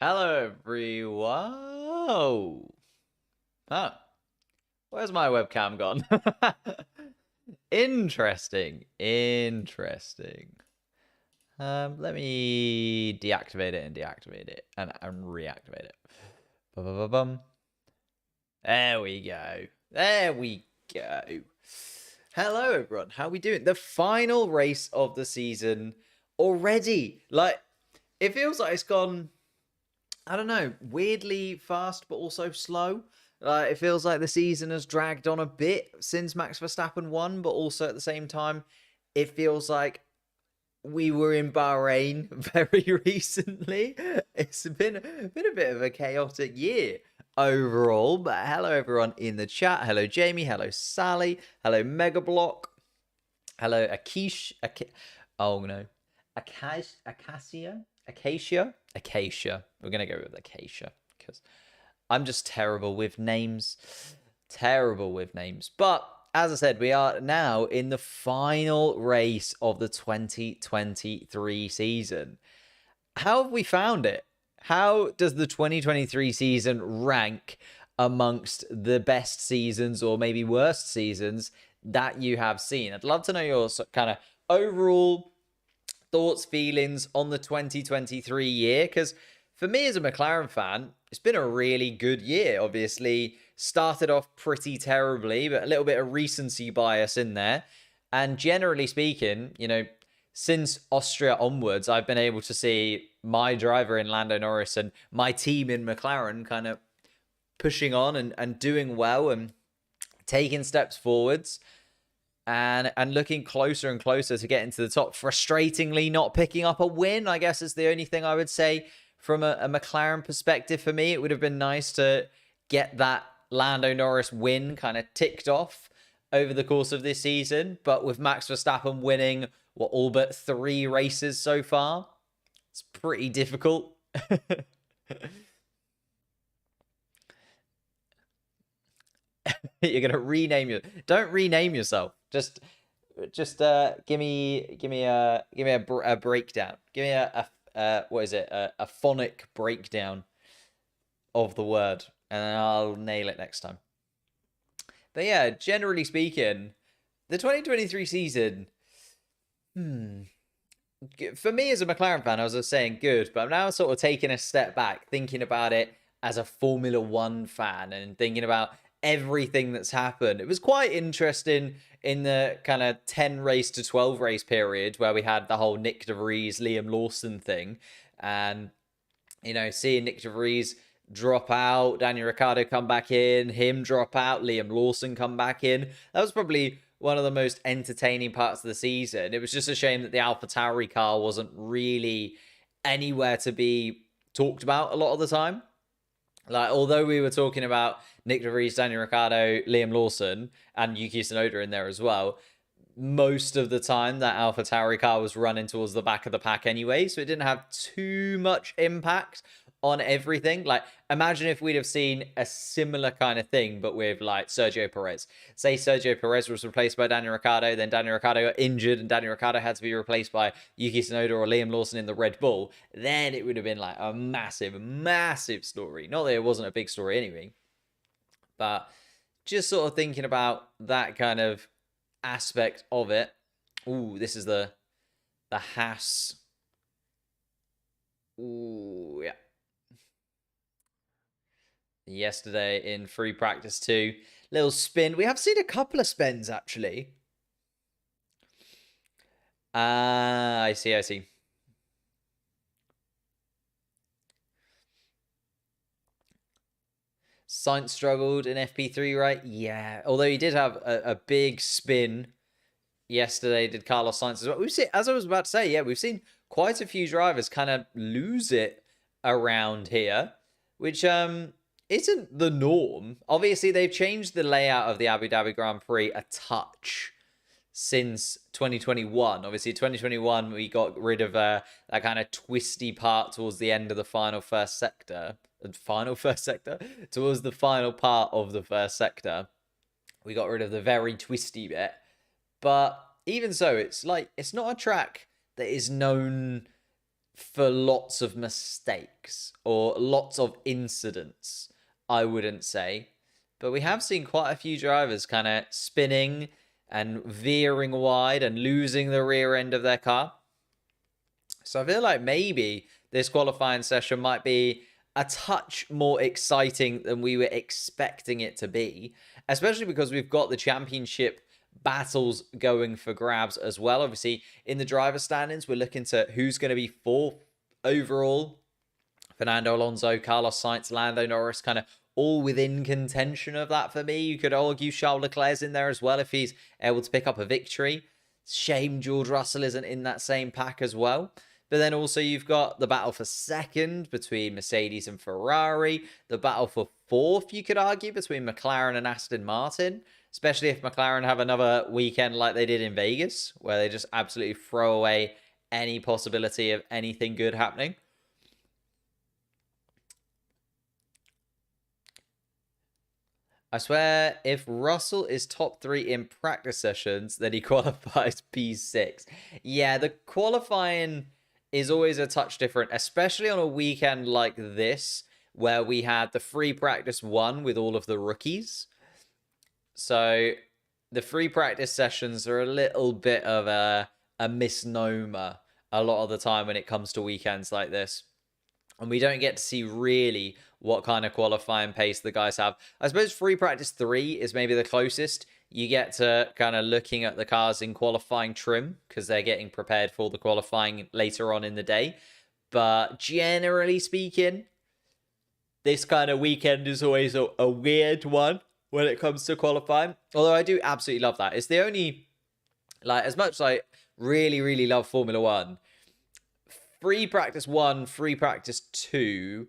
Hello, everyone. Oh, where's my webcam gone? Interesting. Let me deactivate it and deactivate it and reactivate it. Bum. There we go. There we go. Hello, everyone. How we doing? The final race of the season already. Like, it feels like it's gone. I don't know, weirdly fast, but also slow. It feels like the season has dragged on a bit since Max Verstappen won, but also at the same time, it feels like we were in Bahrain very recently. It's been a bit of a chaotic year overall. But hello, everyone in the chat. Hello, Jamie. Hello, Sally. Hello, Megablock. Hello, Akish. Oh no, Acacia. We're gonna go with Acacia because I'm just terrible with names. Terrible with names. But as I said, we are now in the final race of the 2023 season. How have we found it? How does the 2023 season rank amongst the best seasons or maybe worst seasons that you have seen? I'd love to know your kind of overall thoughts, feelings on the 2023 year, because for me as a McLaren fan, it's been a really good year. Obviously, started off pretty terribly, but a little bit of recency bias in there. And generally speaking, since Austria onwards, I've been able to see my driver in Lando Norris and my team in McLaren kind of pushing on and doing well and taking steps forwards and looking closer and closer to getting to the top. Frustratingly, not picking up a win, I guess, is the only thing I would say from a McLaren perspective. For me, it would have been nice to get that Lando Norris win kind of ticked off over the course of this season. But with Max Verstappen winning all but 3 races so far, it's pretty difficult. You're gonna rename your. Don't rename yourself. Just give me a breakdown. Give me a what is it? A phonic breakdown of the word, and then I'll nail it next time. But yeah, generally speaking, the 2023 season, for me as a McLaren fan, I was saying good, but I'm now sort of taking a step back, thinking about it as a Formula One fan and thinking about everything that's happened. It was quite interesting in the kind of 10 race to 12 race period where we had the whole Nick De Vries, Liam Lawson thing. And, seeing Nick De Vries drop out, Daniel Ricciardo come back in, him drop out, Liam Lawson come back in. That was probably one of the most entertaining parts of the season. It was just a shame that the AlphaTauri car wasn't really anywhere to be talked about a lot of the time. Like, although we were talking about Nick De Vries, Daniel Ricciardo, Liam Lawson, and Yuki Tsunoda in there as well, most of the time that AlphaTauri car was running towards the back of the pack anyway, so it didn't have too much impact on everything. Like, imagine if we'd have seen a similar kind of thing, but with like Sergio Perez. Say Sergio Perez was replaced by Daniel Ricciardo, then Daniel Ricciardo got injured, and Daniel Ricciardo had to be replaced by Yuki Tsunoda or Liam Lawson in the Red Bull. Then it would have been like a massive story. Not that it wasn't a big story anyway, but just sort of thinking about that kind of aspect of it. Ooh, this is the Haas. Ooh, yeah. Yesterday in free practice too. Little spin. We have seen a couple of spins actually. I see. Sainz struggled in FP3, right? Yeah. Although he did have a big spin yesterday, did Carlos Sainz as well. We've seen, as I was about to say, yeah, we've seen quite a few drivers kind of lose it around here, which isn't the norm. Obviously, they've changed the layout of the Abu Dhabi Grand Prix a touch since 2021. Obviously, 2021, we got rid of that kind of twisty part towards the end of the final first sector. Towards the final part of the first sector. We got rid of the very twisty bit. But even so, it's like, it's not a track that is known for lots of mistakes or lots of incidents, I wouldn't say. But we have seen quite a few drivers kind of spinning and veering wide and losing the rear end of their car. So I feel like maybe this qualifying session might be a touch more exciting than we were expecting it to be, especially because we've got the championship battles going for grabs as well. Obviously, in the driver standings, we're looking to who's going to be fourth overall. Fernando Alonso, Carlos Sainz, Lando Norris, kind of all within contention of that for me. You could argue Charles Leclerc's in there as well if he's able to pick up a victory. Shame George Russell isn't in that same pack as well. But then also you've got the battle for second between Mercedes and Ferrari. The battle for fourth, you could argue, between McLaren and Aston Martin. Especially if McLaren have another weekend like they did in Vegas, where they just absolutely throw away any possibility of anything good happening. I swear, if Russell is top 3 in practice sessions, then he qualifies P6. Yeah, the qualifying is always a touch different, especially on a weekend like this, where we had the free practice 1 with all of the rookies. So the free practice sessions are a little bit of a misnomer a lot of the time when it comes to weekends like this. And we don't get to see really what kind of qualifying pace the guys have. I suppose free practice 3 is maybe the closest. You get to kind of looking at the cars in qualifying trim because they're getting prepared for the qualifying later on in the day. But generally speaking, this kind of weekend is always a weird one when it comes to qualifying. Although I do absolutely love that. It's the only, like, as much as I really, really love Formula One, free practice 1, free practice 2,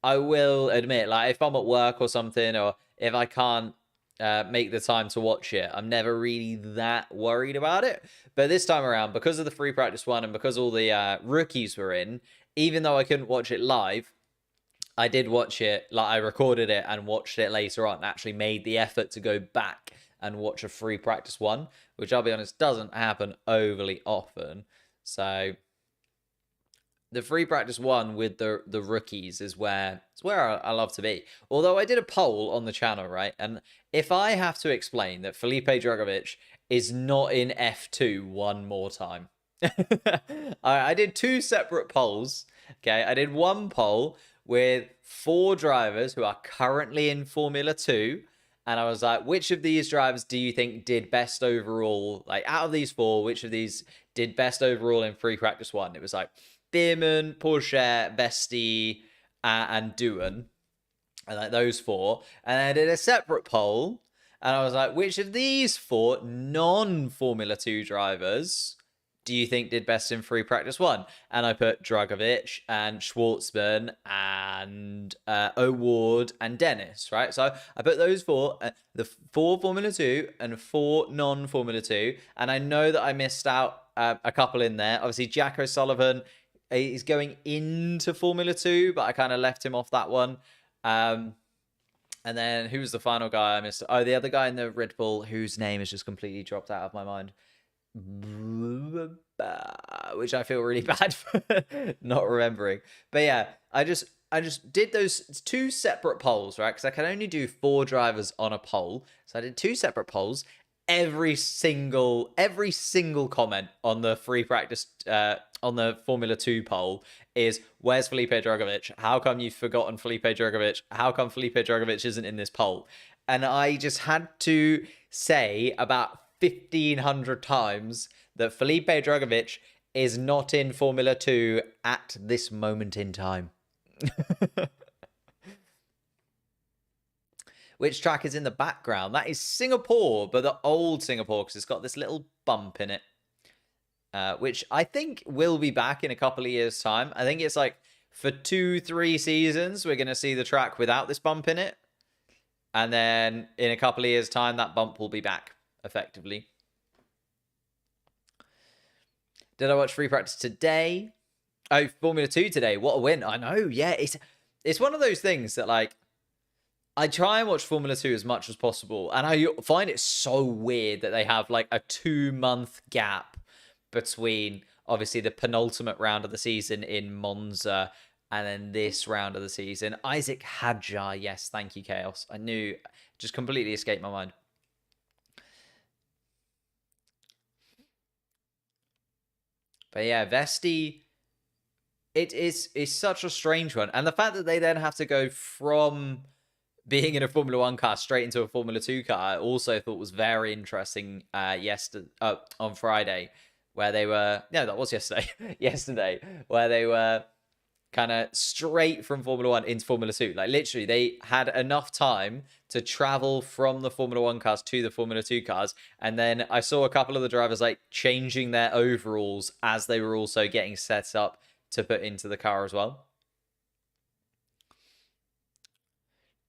I will admit, like, if I'm at work or something, or if I can't make the time to watch it, I'm never really that worried about it. But this time around, because of the free practice 1 and because all the rookies were in, even though I couldn't watch it live, I did watch it, like I recorded it and watched it later on, and actually made the effort to go back and watch a free practice 1, which I'll be honest, doesn't happen overly often. So the free practice 1 with the rookies is where I love to be. Although I did a poll on the channel, right? And if I have to explain that Felipe Drugovich is not in F2 one more time, I did 2 separate polls. Okay, I did one poll with 4 drivers who are currently in Formula 2. And I was like, which of these drivers do you think did best overall? Like, out of these 4, which of these did best overall in free practice 1? It was like Bierman, Porsche, Vesti, and Doohan. And like those 4. And I did a separate poll. And I was like, which of these 4 non-Formula 2 drivers do you think did best in free practice 1? And I put Drugovich and Schwartzman and O'Ward and Dennis, right? So I put those 4, the 4 Formula 2 and 4 non-Formula 2. And I know that I missed out a couple in there. Obviously, Jack O'Sullivan is going into Formula 2, but I kind of left him off that one. And then who was the final guy I missed? Oh, the other guy in the Red Bull whose name has just completely dropped out of my mind. Which I feel really bad for not remembering. But yeah, I just did those 2 separate polls, right? Because I can only do 4 drivers on a poll. So I did 2 separate polls. Every single comment on the free practice on the Formula 2 poll is, where's Felipe Drugovich? How come you've forgotten Felipe Drugovich? How come Felipe Drugovich isn't in this poll? And I just had to say about 1,500 times that Felipe Drugovich is not in Formula 2 at this moment in time. Which track is in the background? That is Singapore, but the old Singapore, because it's got this little bump in it. Which I think will be back in a couple of years' time. I think it's like for 2-3 seasons, we're going to see the track without this bump in it. And then in a couple of years' time, that bump will be back, effectively. Did I watch free practice today? Oh, Formula 2 today. What a win. I know, yeah. It's one of those things that, like, I try and watch Formula 2 as much as possible. And I find it so weird that they have, like, a 2-month gap between obviously the penultimate round of the season in Monza, and then this round of the season. Isaac Hadjar, yes, thank you, Chaos. I knew, just completely escaped my mind. But yeah, Vesti, it is such a strange one. And the fact that they then have to go from being in a Formula One car straight into a Formula Two car, I also thought was very interesting yesterday, on Friday, where they were, no, that was yesterday, yesterday, where they were kind of straight from Formula One into Formula Two. Like literally, they had enough time to travel from the Formula One cars to the Formula Two cars. And then I saw a couple of the drivers like changing their overalls as they were also getting set up to put into the car as well.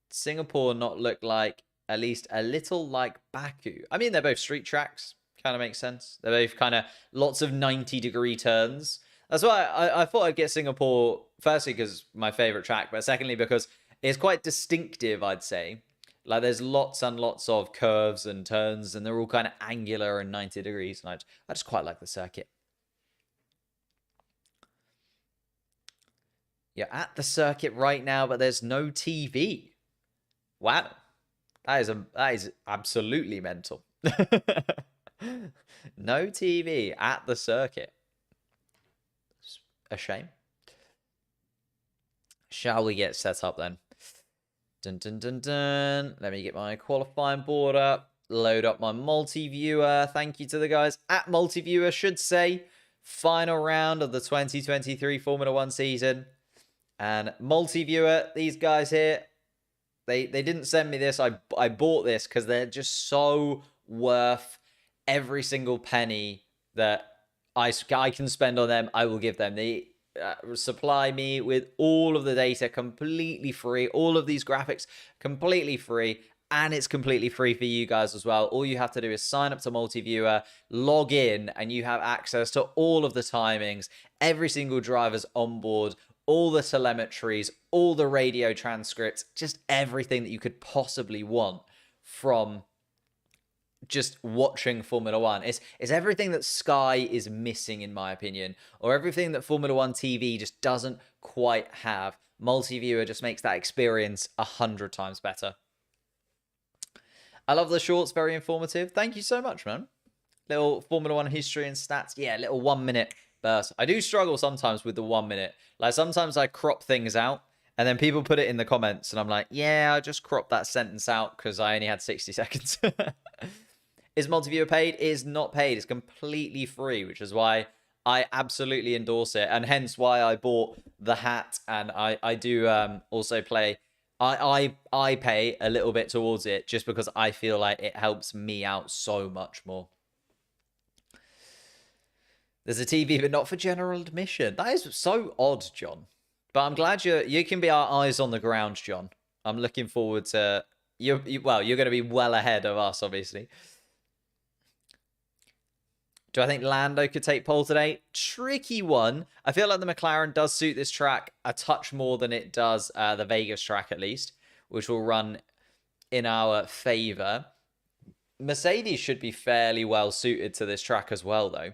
Singapore not look like at least a little like Baku. I mean, they're both street tracks. Kind of makes sense. They're both kind of lots of 90-degree turns. That's why I thought I'd get Singapore, firstly, because my favorite track, but secondly, because it's quite distinctive, I'd say. Like, there's lots and lots of curves and turns, and they're all kind of angular and 90 degrees. And I just quite like the circuit. You're at the circuit right now, but there's no TV. Wow. That is absolutely mental. No TV at the circuit. It's a shame. Shall we get set up then? Dun, dun, dun, dun. Let me get my qualifying board up. Load up my multi-viewer. Thank you to the guys at multi-viewer. Should say final round of the 2023 Formula One season. And multi-viewer, these guys here, they didn't send me this. I bought this because they're just so worth every single penny that I can spend on them. I will give them. They supply me with all of the data completely free. All of these graphics completely free. And it's completely free for you guys as well. All you have to do is sign up to multi-viewer, log in, and you have access to all of the timings, every single driver's onboard, all the telemetries, all the radio transcripts, just everything that you could possibly want from just watching Formula One. It's everything that Sky is missing, in my opinion, or everything that Formula One TV just doesn't quite have. Multi-viewer just makes that experience 100 times better. I love the shorts, very informative. Thank you so much, man. Little Formula One history and stats. Yeah, little 1 minute burst. I do struggle sometimes with the 1 minute. Like sometimes I crop things out and then people put it in the comments and I'm like, yeah, I just cropped that sentence out because I only had 60 seconds. Is multi-viewer paid? It is not paid. It's completely free, which is why I absolutely endorse it. And hence why I bought the hat. And I do also play. I pay a little bit towards it just because I feel like it helps me out so much more. There's a TV, but not for general admission. That is so odd, John. But I'm glad you can be our eyes on the ground, John. I'm looking forward to well, you're going to be well ahead of us, obviously. Do I think Lando could take pole today? Tricky one. I feel like the McLaren does suit this track a touch more than it does the Vegas track, at least, which will run in our favor. Mercedes should be fairly well suited to this track as well, though.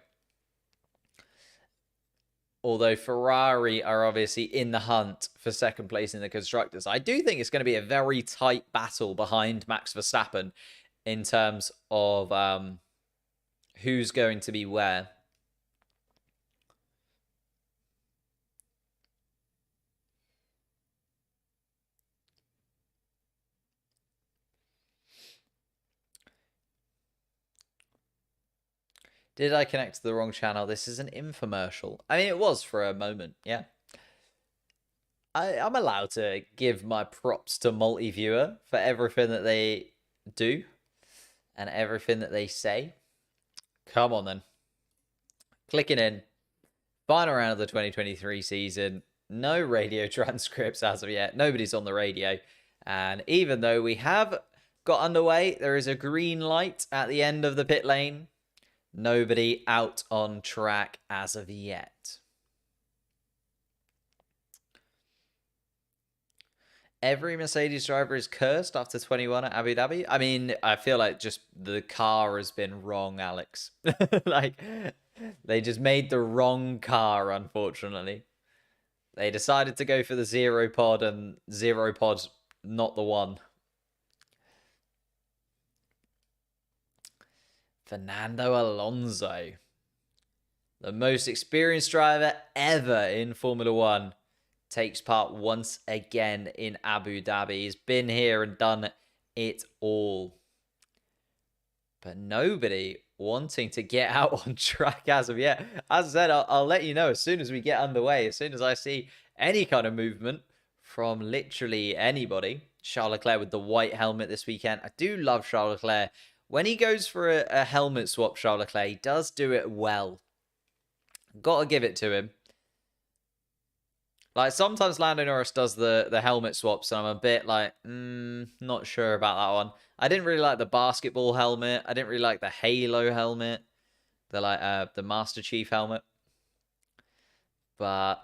Although Ferrari are obviously in the hunt for second place in the Constructors. I do think it's going to be a very tight battle behind Max Verstappen in terms of who's going to be where. Did I connect to the wrong channel? This is an infomercial. I mean, it was for a moment, yeah. I'm allowed to give my props to multi-viewer for everything that they do and everything that they say. Come on, then. Clicking in. Final round of the 2023 season. No radio transcripts as of yet. Nobody's on the radio. And even though we have got underway, there is a green light at the end of the pit lane. Nobody out on track as of yet. Every Mercedes driver is cursed after 21 at Abu Dhabi. I mean, I feel like just the car has been wrong, Alex. Like, They just made the wrong car, unfortunately. They decided to go for the zero pod, and zero pod, not the one. Fernando Alonso, the most experienced driver ever in Formula One, takes part once again in Abu Dhabi. He's been here and done it all. But nobody wanting to get out on track as of yet. As I said, I'll let you know as soon as we get underway, as soon as I see any kind of movement from literally anybody. Charles Leclerc with the white helmet this weekend. I do love Charles Leclerc. When he goes for a helmet swap, Charles Leclerc, he does do it well. Gotta give it to him. Like, sometimes Lando Norris does the helmet swaps, and I'm a bit like, not sure about that one. I didn't really like the basketball helmet. I didn't really like the Halo helmet. The Master Chief helmet. But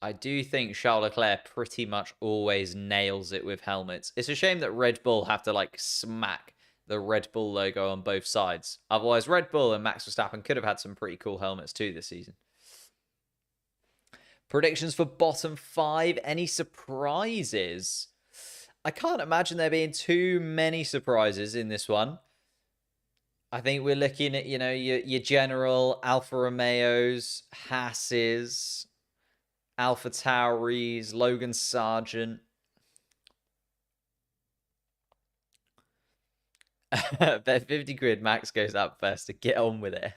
I do think Charles Leclerc pretty much always nails it with helmets. It's a shame that Red Bull have to, like, smack the Red Bull logo on both sides. Otherwise, Red Bull and Max Verstappen could have had some pretty cool helmets too this season. Predictions for bottom 5. Any surprises? I can't imagine there being too many surprises in this one. I think we're looking at, your general Alfa Romeos, Hasses, Alpha Tauris, Logan Sargent. Bet 50 quid Max goes up first to get on with it.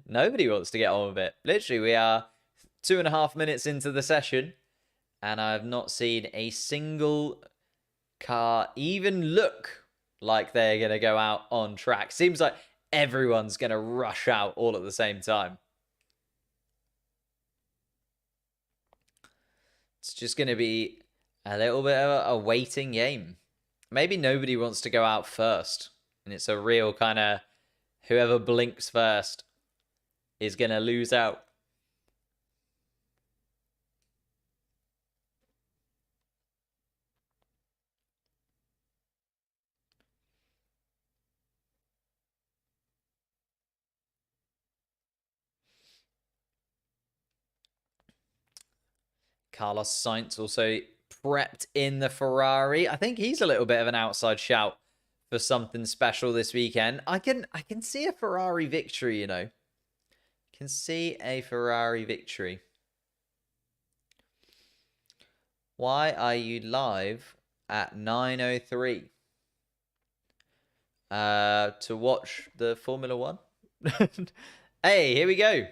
Nobody wants to get on with it. Literally, we are 2.5 minutes into the session, and I have not seen a single car even look like they're going to go out on track. Seems like everyone's going to rush out all at the same time. It's just going to be a little bit of a waiting game. Maybe nobody wants to go out first, and it's a real kind of whoever blinks first is going to lose out. Carlos Sainz also prepped in the Ferrari. I think he's a little bit of an outside shout for something special this weekend. I can see a Ferrari victory, Can see a Ferrari victory. Why are you live at 9:03? To watch the Formula One? Hey, here we go.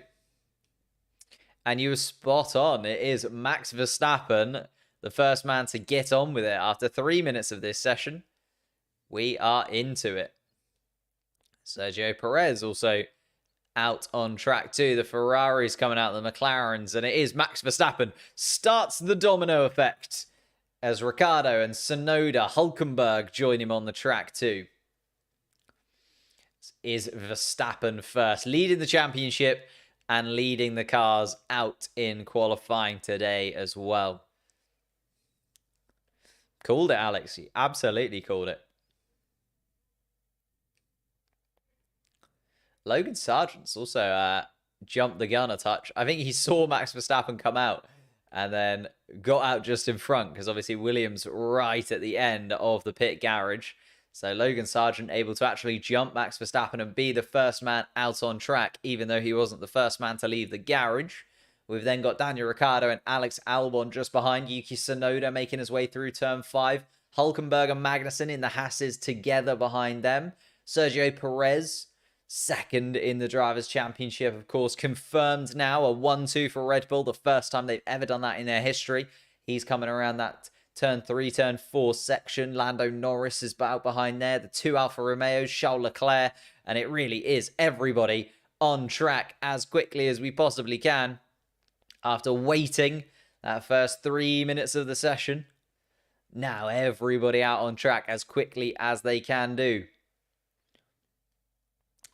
And you were spot on. It is Max Verstappen, the first man to get on with it after 3 minutes of this session. We are into it. Sergio Perez also out on track too. The Ferraris coming out, the McLarens, and it is Max Verstappen starts the domino effect as Ricciardo and Tsunoda, Hulkenberg join him on the track too. Is Verstappen first, leading the championship and leading the cars out in qualifying today as well. Called it, Alex. He absolutely called it. Logan Sargent's also jumped the gun a touch. I think he saw Max Verstappen come out and then got out just in front because obviously Williams right at the end of the pit garage. So Logan Sargent able to actually jump Max Verstappen and be the first man out on track, even though he wasn't the first man to leave the garage. We've then got Daniel Ricciardo and Alex Albon just behind. Yuki Tsunoda making his way through turn 5. Hulkenberg and Magnussen in the Hasses together behind them. Sergio Perez, second in the Drivers' Championship, of course, confirmed now. A 1-2 for Red Bull, the first time they've ever done that in their history. He's coming around that turn 3, turn 4 section. Lando Norris is out behind there. The 2 Alfa Romeos, Charles Leclerc. And it really is everybody on track as quickly as we possibly can. After waiting that first 3 minutes of the session, now everybody out on track as quickly as they can do.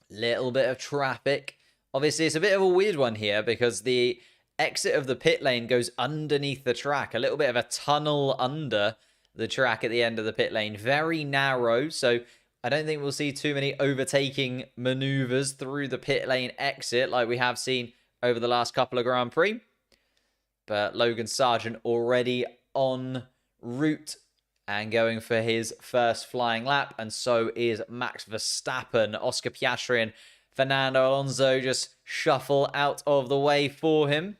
Little bit of traffic. Obviously, it's a bit of a weird one here because the exit of the pit lane goes underneath the track. A little bit of a tunnel under the track at the end of the pit lane. Very narrow, so I don't think we'll see too many overtaking maneuvers through the pit lane exit like we have seen over the last couple of Grand Prix. But Logan Sargent already en route and going for his first flying lap. And so is Max Verstappen. Oscar Piastri and Fernando Alonso just shuffle out of the way for him.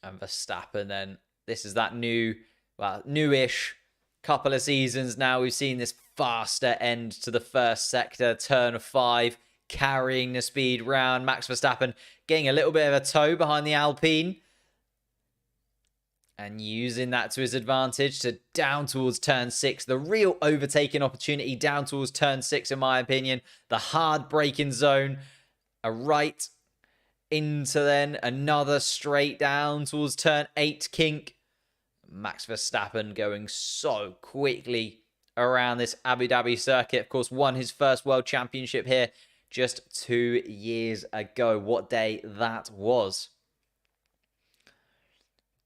And Verstappen then, this is that new, well, newish couple of seasons now. We've seen this faster end to the first sector, turn 5, carrying the speed round. Max Verstappen getting a little bit of a toe behind the Alpine and using that to his advantage to down towards turn 6. The real overtaking opportunity down towards turn 6, in my opinion. The hard braking zone, a right into then another straight down towards turn 8 kink. Max Verstappen going so quickly around this Abu Dhabi circuit. Of course, won his first world championship here just 2 years ago. What day that was.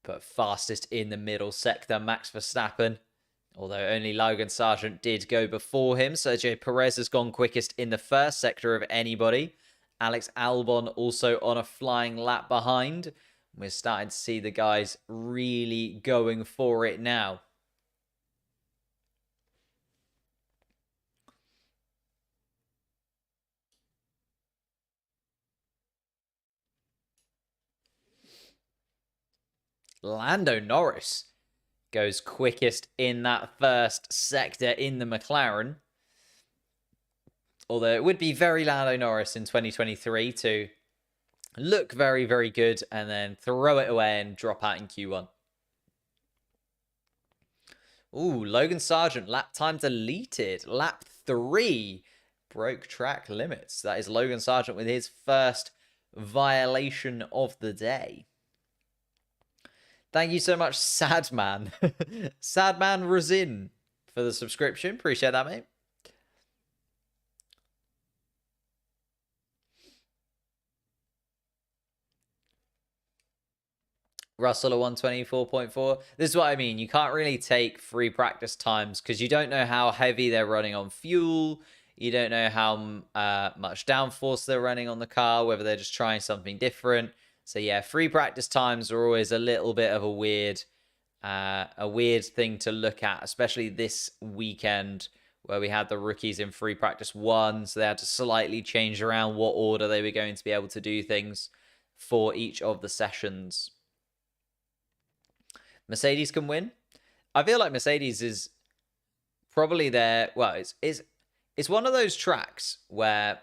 But fastest in the middle sector, Max Verstappen. Although only Logan Sargent did go before him. Sergio Perez has gone quickest in the first sector of anybody. Alex Albon also on a flying lap behind. We're starting to see the guys really going for it now. Lando Norris goes quickest in that first sector in the McLaren. Although it would be very Lando Norris in 2023 to look very, very good and then throw it away and drop out in Q1. Ooh, Logan Sargent, lap time deleted. Lap 3 broke track limits. That is Logan Sargent with his first violation of the day. Thank you so much, Sadman. Sadman Razin for the subscription. Appreciate that, mate. Russell at 124.4. This is what I mean. You can't really take free practice times because you don't know how heavy they're running on fuel. You don't know how much downforce they're running on the car, whether they're just trying something different. So yeah, free practice times are always a little bit of a weird thing to look at, especially this weekend where we had the rookies in free practice 1. So they had to slightly change around what order they were going to be able to do things for each of the sessions. Mercedes can win. I feel like Mercedes is probably there. Well, it's one of those tracks where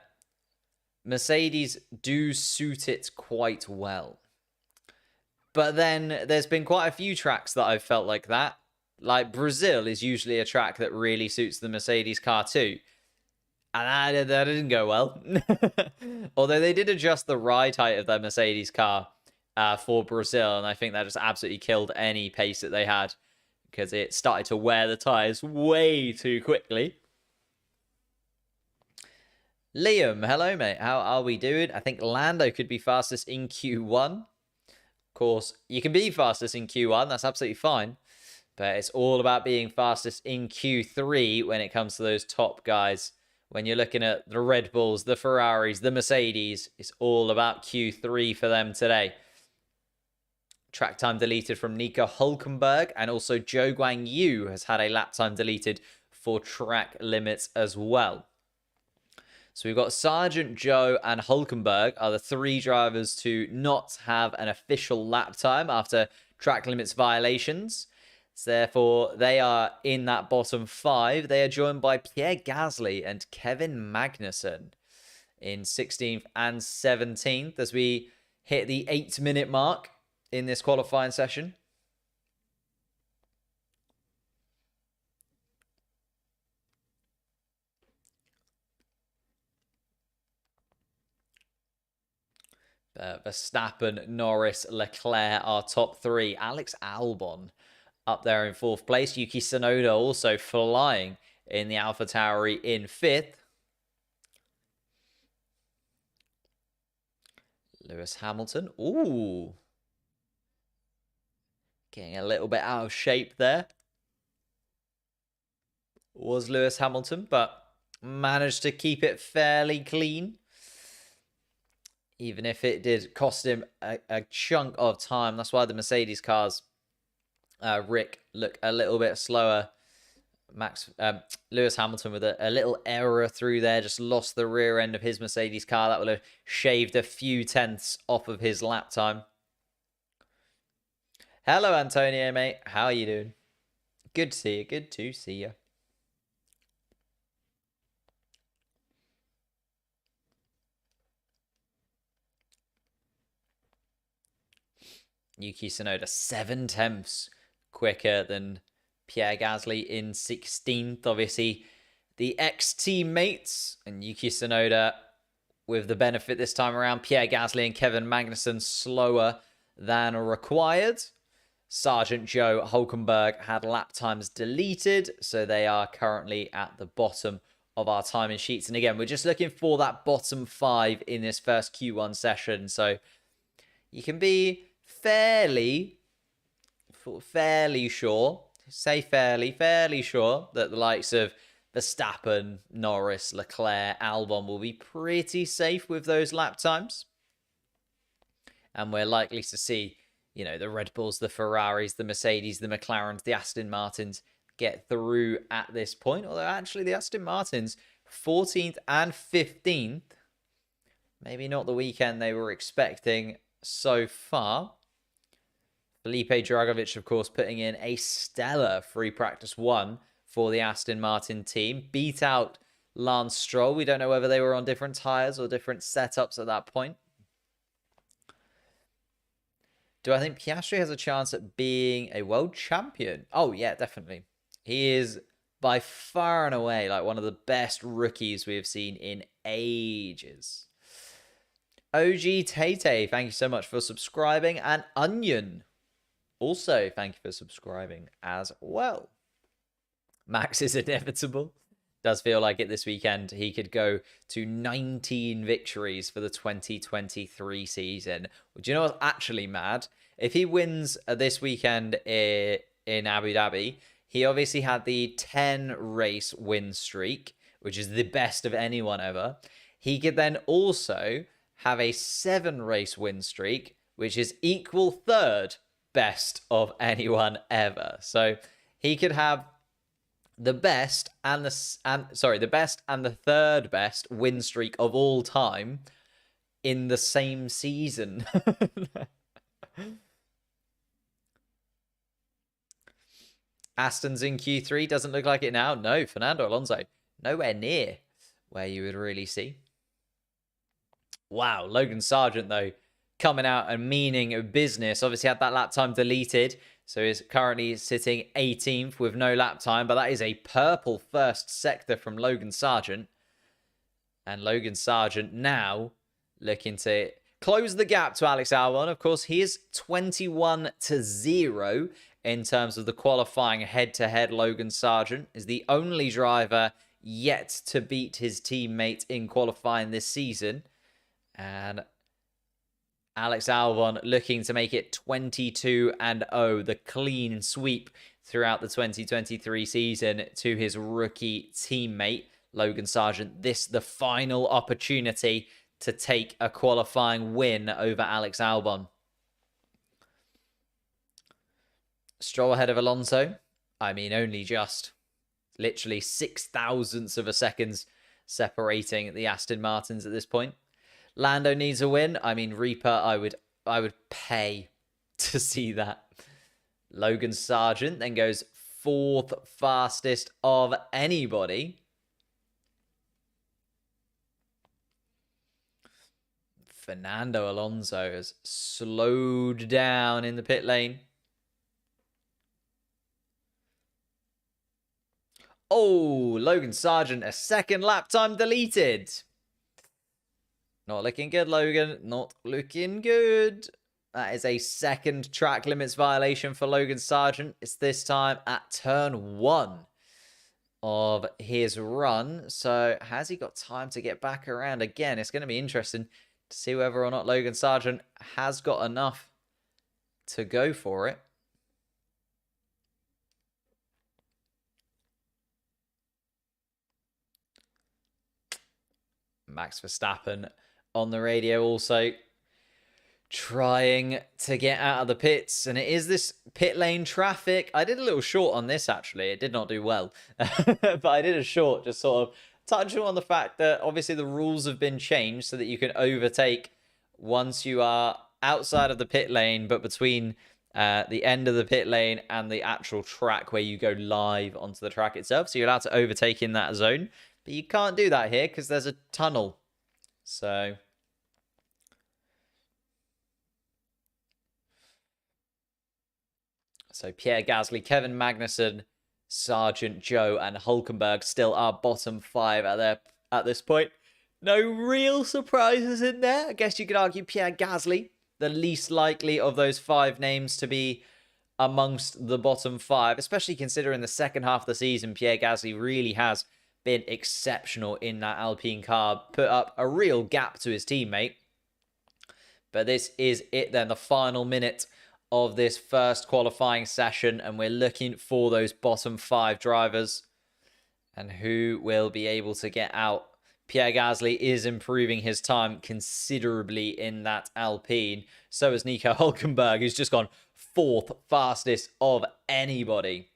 Mercedes do suit it quite well. But then there's been quite a few tracks that I've felt like that. Like Brazil is usually a track that really suits the Mercedes car too. And that didn't go well. Although they did adjust the ride height of their Mercedes car for Brazil. And I think that just absolutely killed any pace that they had. Because it started to wear the tyres way too quickly. Liam, hello, mate. How are we doing? I think Lando could be fastest in Q1. Of course, you can be fastest in Q1. That's absolutely fine. But it's all about being fastest in Q3 when it comes to those top guys. When you're looking at the Red Bulls, the Ferraris, the Mercedes, it's all about Q3 for them today. Track time deleted from Nico Hulkenberg. And also Zhou Guang Yu has had a lap time deleted for track limits as well. So we've got Sargent, Joe, and Hulkenberg are the 3 drivers to not have an official lap time after track limits violations. So therefore, they are in that bottom 5. They are joined by Pierre Gasly and Kevin Magnussen in 16th and 17th as we hit the 8-minute mark in this qualifying session. Verstappen, Norris, Leclerc are top 3. Alex Albon up there in 4th place. Yuki Tsunoda also flying in the AlphaTauri in 5th. Lewis Hamilton. Ooh. Getting a little bit out of shape there. was Lewis Hamilton, but managed to keep it fairly clean. Even if it did cost him a chunk of time. That's why the Mercedes cars, Rick, look a little bit slower. Lewis Hamilton with a little error through there, just lost the rear end of his Mercedes car. That would have shaved a few tenths off of his lap time. Hello, Antonio, mate. How are you doing? Good to see you. Good to see you. Yuki Tsunoda 7 tenths quicker than Pierre Gasly in 16th. Obviously, the ex-teammates and Yuki Tsunoda with the benefit this time around. Pierre Gasly and Kevin Magnussen slower than required. Sergeant Joe Hulkenberg had lap times deleted, so they are currently at the bottom of our timing sheets. And again, we're just looking for that bottom 5 in this first Q1 session. So you can be fairly sure, say fairly sure that the likes of Verstappen, Norris, Leclerc, Albon will be pretty safe with those lap times. And we're likely to see, you know, the Red Bulls, the Ferraris, the Mercedes, the McLarens, the Aston Martins get through at this point. Although actually the Aston Martins, 14th and 15th, maybe not the weekend they were expecting so far. Felipe Dragovic, of course, putting in a stellar free practice 1 for the Aston Martin team. Beat out Lance Stroll. We don't know whether they were on different tyres or different setups at that point. Do I think Piastri has a chance at being a world champion? Oh, yeah, definitely. He is by far and away like one of the best rookies we have seen in ages. OG Tate, thank you so much for subscribing. And Onion, also thank you for subscribing as well. Max is inevitable. Does feel like it this weekend. He could go to 19 victories for the 2023 season. Do you know what's actually mad? If he wins this weekend in Abu Dhabi, he obviously had the 10 race win streak, which is the best of anyone ever. He could then also have a 7 race win streak, which is equal third best of anyone ever. So he could have the best and the third best win streak of all time in the same season. Aston's in Q3, doesn't look like it now. No, Fernando Alonso, nowhere near where you would really see. Wow, Logan Sargent, though, coming out and meaning business. Obviously had that lap time deleted, so he's currently sitting 18th with no lap time, but that is a purple first sector from Logan Sargent. And Logan Sargent now looking to close the gap to Alex Albon. Of course, he is 21-0 in terms of the qualifying head-to-head. Logan Sargent is the only driver yet to beat his teammate in qualifying this season. And Alex Albon looking to make it 22-0, the clean sweep throughout the 2023 season to his rookie teammate, Logan Sargent. This the final opportunity to take a qualifying win over Alex Albon. Stroll ahead of Alonso. I mean, only just literally 0.006 of a second separating the Aston Martins at this point. Lando needs a win. I mean, Reaper, I would pay to see that. Logan Sargent then goes 4th fastest of anybody. Fernando Alonso has slowed down in the pit lane. Oh, Logan Sargent, a second lap time deleted. Not looking good, Logan. Not looking good. That is a second track limits violation for Logan Sargent. It's this time at turn 1 of his run. So has he got time to get back around again? It's going to be interesting to see whether or not Logan Sargent has got enough to go for it. Max Verstappen on the radio also trying to get out of the pits, and it is this pit lane traffic. I did a little short on this, actually. It did not do well, but I did a short just sort of touching on the fact that obviously the rules have been changed so that you can overtake once you are outside of the pit lane, but between the end of the pit lane and the actual track where you go live onto the track itself. So you're allowed to overtake in that zone, but you can't do that here because there's a tunnel. So Pierre Gasly, Kevin Magnussen, Sargent, Joe, and Hulkenberg still are bottom 5 at this point. No real surprises in there. I guess you could argue Pierre Gasly, the least likely of those 5 names to be amongst the bottom 5, especially considering the second half of the season, Pierre Gasly really has been exceptional in that Alpine car, put up a real gap to his teammate. But this is it then, the final minute of this first qualifying session, and we're looking for those bottom 5 drivers and who will be able to get out. Pierre Gasly is improving his time considerably in that Alpine. So is Nico Hulkenberg, who's just gone 4th fastest of anybody.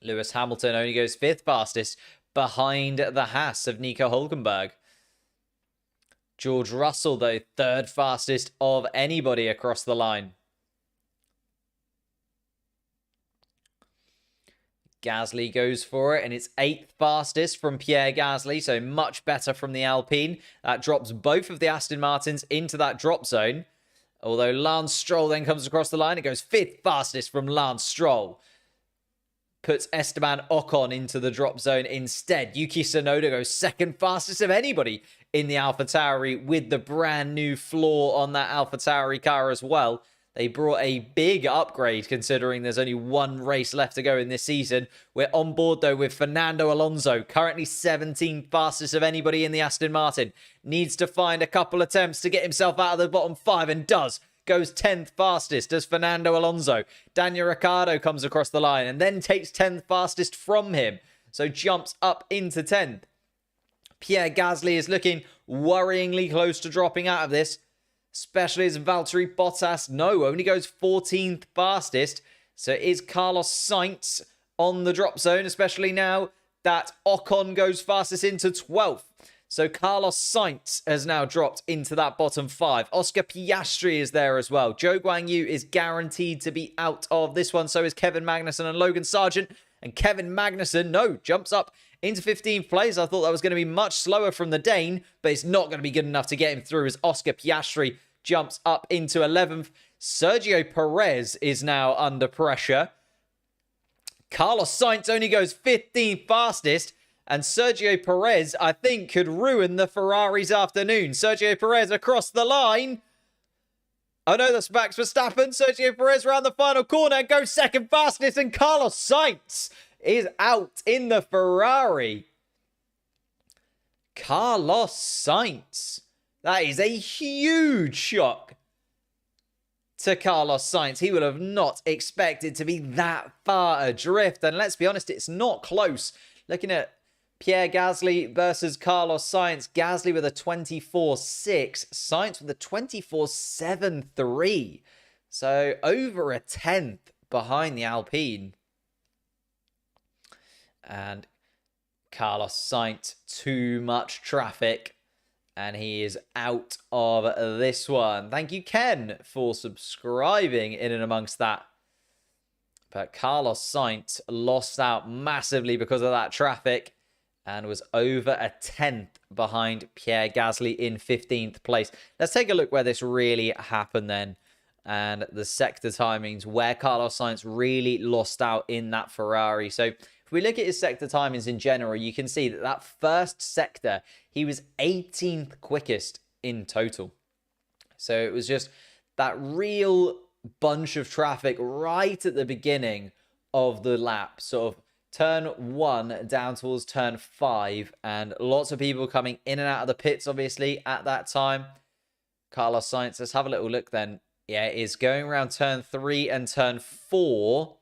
Lewis Hamilton only goes 5th fastest behind the Haas of Nico Hulkenberg. George Russell, though, 3rd fastest of anybody across the line. Gasly goes for it, and it's 8th fastest from Pierre Gasly, so much better from the Alpine. That drops both of the Aston Martins into that drop zone. Although Lance Stroll then comes across the line, it goes 5th fastest from Lance Stroll. Puts Esteban Ocon into the drop zone instead. Yuki Tsunoda goes 2nd fastest of anybody in the AlphaTauri with the brand new floor on that AlphaTauri car as well. They brought a big upgrade considering there's only 1 race left to go in this season. We're on board, though, with Fernando Alonso, currently 17th fastest of anybody in the Aston Martin. Needs to find a couple attempts to get himself out of the bottom 5, and does. Goes 10th fastest as Fernando Alonso. Daniel Ricciardo comes across the line and then takes 10th fastest from him. So jumps up into 10th. Pierre Gasly is looking worryingly close to dropping out of this. Especially as Valtteri Bottas, only goes 14th fastest. So it is Carlos Sainz on the drop zone, especially now that Ocon goes fastest into 12th. So Carlos Sainz has now dropped into that bottom 5. Oscar Piastri is there as well. Zhou Guanyu is guaranteed to be out of this one. So is Kevin Magnussen and Logan Sargent. And Kevin Magnussen, jumps up into 15th place. I thought that was going to be much slower from the Dane, but it's not going to be good enough to get him through as Oscar Piastri jumps up into 11th. Sergio Perez is now under pressure. Carlos Sainz only goes 15th fastest. And Sergio Perez, I think, could ruin the Ferrari's afternoon. Sergio Perez across the line. Oh no, that's Max Verstappen. Sergio Perez around the final corner and goes 2nd fastest. And Carlos Sainz is out in the Ferrari. Carlos Sainz. That is a huge shock to Carlos Sainz. He would have not expected to be that far adrift. And let's be honest, it's not close. Looking at Pierre Gasly versus Carlos Sainz. Gasly with a 24.6. Sainz with a 24.73. So over a 10th behind the Alpine. And Carlos Sainz, too much traffic. And he is out of this one. Thank you, Ken, for subscribing in and amongst that. But Carlos Sainz lost out massively because of that traffic and was over a 10th behind Pierre Gasly in 15th place. Let's take a look where this really happened then. And the sector timings where Carlos Sainz really lost out in that Ferrari. So if we look at his sector timings in general, you can see that that first sector, he was 18th quickest in total. So it was just that real bunch of traffic right at the beginning of the lap, sort of turn 1 down towards turn 5, and lots of people coming in and out of the pits, obviously, at that time. Carlos Sainz, let's have a little look then. Yeah, it is going around turn 3 and turn 4.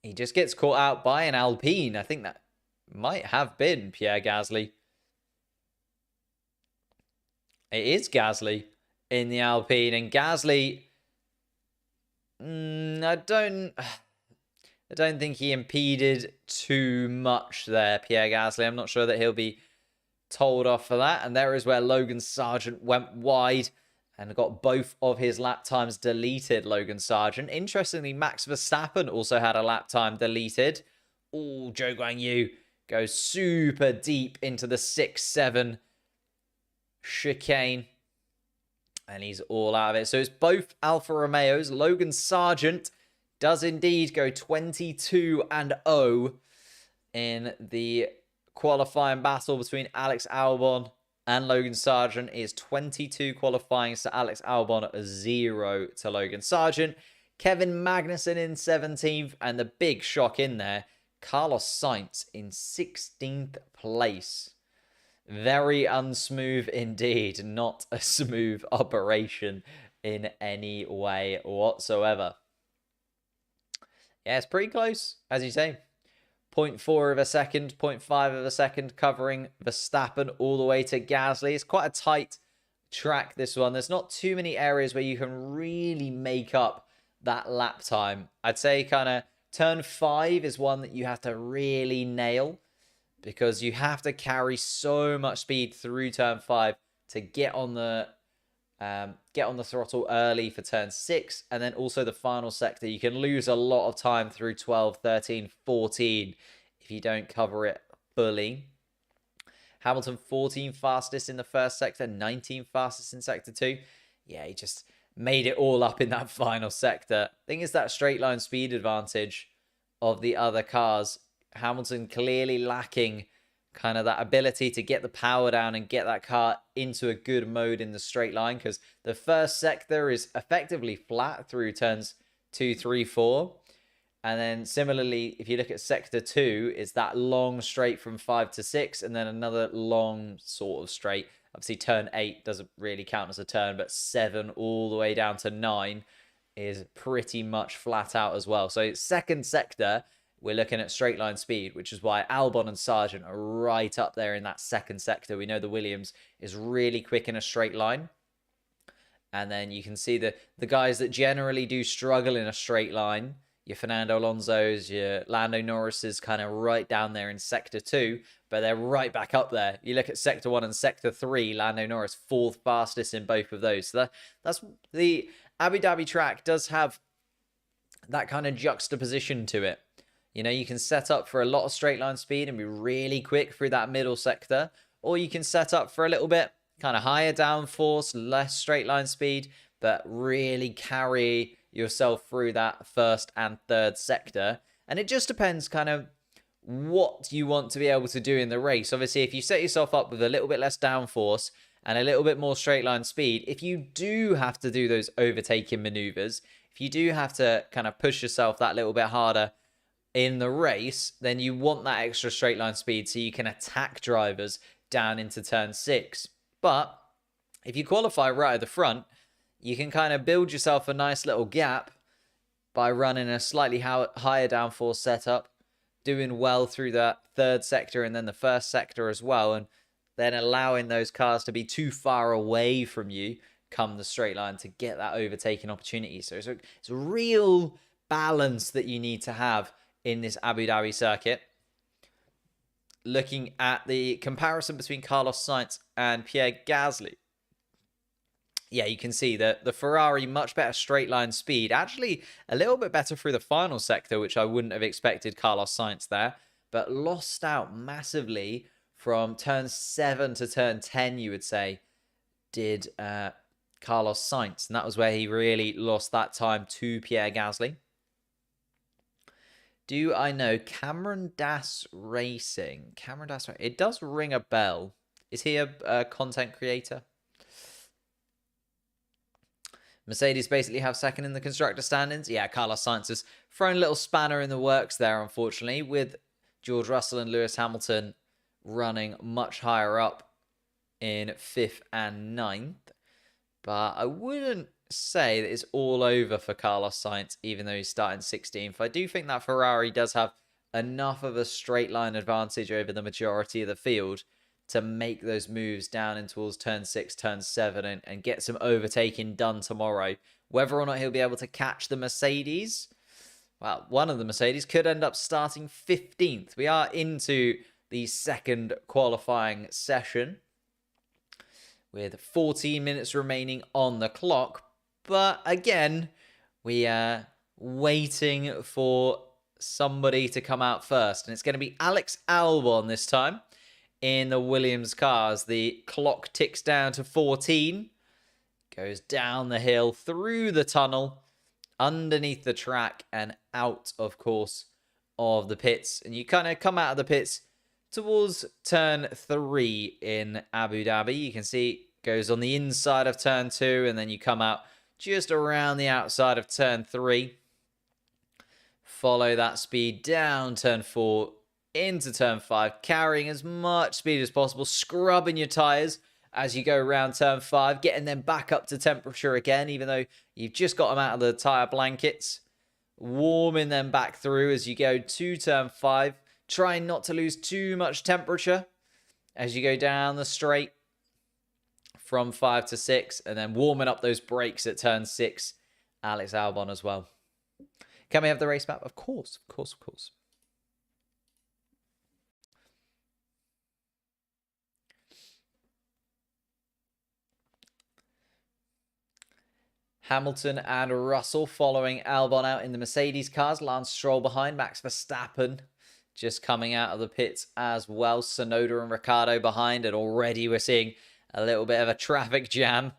He just gets caught out by an Alpine. I think that might have been Pierre Gasly. It is Gasly in the Alpine, and Gasly, I don't think he impeded too much there, Pierre Gasly. I'm not sure that he'll be told off for that. And there is where Logan Sargent went wide and got both of his lap times deleted, Logan Sargent. Interestingly, Max Verstappen also had a lap time deleted. Oh, Zhou Guanyu goes super deep into the 6-7 chicane. And he's all out of it. So it's both Alfa Romeos. Logan Sargent does indeed go 22-0 in the qualifying battle between Alex Albon and Logan Sargent. Is 22 qualifying to Alex Albon, 0 to Logan Sargent. Kevin Magnussen in 17th, and the big shock in there, Carlos Sainz in 16th place. Very unsmooth indeed. Not a smooth operation in any way whatsoever. Yeah, it's pretty close, as you say. 0.4 of a second, 0.5 of a second covering Verstappen all the way to Gasly. It's quite a tight track, this one. There's not too many areas where you can really make up that lap time. I'd say kind of turn 5 is one that you have to really nail, because you have to carry so much speed through turn 5 to get on the throttle early for turn 6, and then also the final sector. You can lose a lot of time through 12, 13, 14 if you don't cover it fully. Hamilton 14 fastest in the first sector, 19 fastest in sector 2. Yeah, he just made it all up in that final sector. Thing is, that straight line speed advantage of the other cars, Hamilton clearly lacking kind of that ability to get the power down and get that car into a good mode in the straight line, because the first sector is effectively flat through turns 2, 3, 4. And then similarly, if you look at sector 2, it's that long straight from 5 to 6, and then another long sort of straight. Obviously, turn 8 doesn't really count as a turn, but 7 all the way down to 9 is pretty much flat out as well. So second sector, we're looking at straight line speed, which is why Albon and Sargent are right up there in that second sector. We know the Williams is really quick in a straight line. And then you can see the guys that generally do struggle in a straight line, your Fernando Alonso's, your Lando Norris's, kind of right down there in sector 2, but they're right back up there. You look at sector 1 and sector 3, Lando Norris 4th fastest in both of those. So that's the Abu Dhabi track does have that kind of juxtaposition to it. You know, you can set up for a lot of straight line speed and be really quick through that middle sector, or you can set up for a little bit kind of higher downforce, less straight line speed, but really carry yourself through that first and third sector. And it just depends kind of what you want to be able to do in the race. Obviously, if you set yourself up with a little bit less downforce and a little bit more straight line speed, if you do have to do those overtaking maneuvers, if you do have to kind of push yourself that little bit harder in the race, then you want that extra straight line speed so you can attack drivers down into turn 6. But if you qualify right at the front, you can kind of build yourself a nice little gap by running a slightly higher downforce setup, doing well through that third sector and then the first sector as well, and then allowing those cars to be too far away from you come the straight line to get that overtaking opportunity. So it's a real balance that you need to have in this Abu Dhabi circuit. Looking at the comparison between Carlos Sainz and Pierre Gasly, yeah, you can see that the Ferrari, much better straight line speed, actually a little bit better through the final sector, which I wouldn't have expected Carlos Sainz there, but lost out massively from turn 7 to turn 10, you would say, did Carlos Sainz, and that was where he really lost that time to Pierre Gasly. Do I know Cameron Das Racing? Cameron Das Racing. It does ring a bell. Is he a content creator? Mercedes basically have second in the constructor standings. Yeah, Carlos Sainz has thrown a little spanner in the works there, unfortunately, with George Russell and Lewis Hamilton running much higher up in 5th and 9th. But I wouldn't say that it's all over for Carlos Sainz, even though he's starting 16th. I do think that Ferrari does have enough of a straight line advantage over the majority of the field to make those moves down in towards turn 6, turn 7, and get some overtaking done tomorrow. Whether or not he'll be able to catch the Mercedes, well, one of the Mercedes could end up starting 15th. We are into the second qualifying session with 14 minutes remaining on the clock. But again, we are waiting for somebody to come out first. And it's going to be Alex Albon this time in the Williams cars. The clock ticks down to 14. Goes down the hill, through the tunnel, underneath the track, and out, of course, of the pits. And you kind of come out of the pits towards turn 3 in Abu Dhabi. You can see goes on the inside of turn 2, and then you come out just around the outside of turn 3. Follow that speed down turn 4 into turn 5, carrying as much speed as possible, scrubbing your tyres as you go around turn 5, getting them back up to temperature again, even though you've just got them out of the tyre blankets, warming them back through as you go to turn 5, trying not to lose too much temperature as you go down the straight from 5 to 6, and then warming up those brakes at turn 6, Alex Albon as well. Can we have the race map? Of course, of course, of course. Hamilton and Russell following Albon out in the Mercedes cars. Lance Stroll behind. Max Verstappen just coming out of the pits as well. Tsunoda and Ricciardo behind. And already we're seeing a little bit of a traffic jam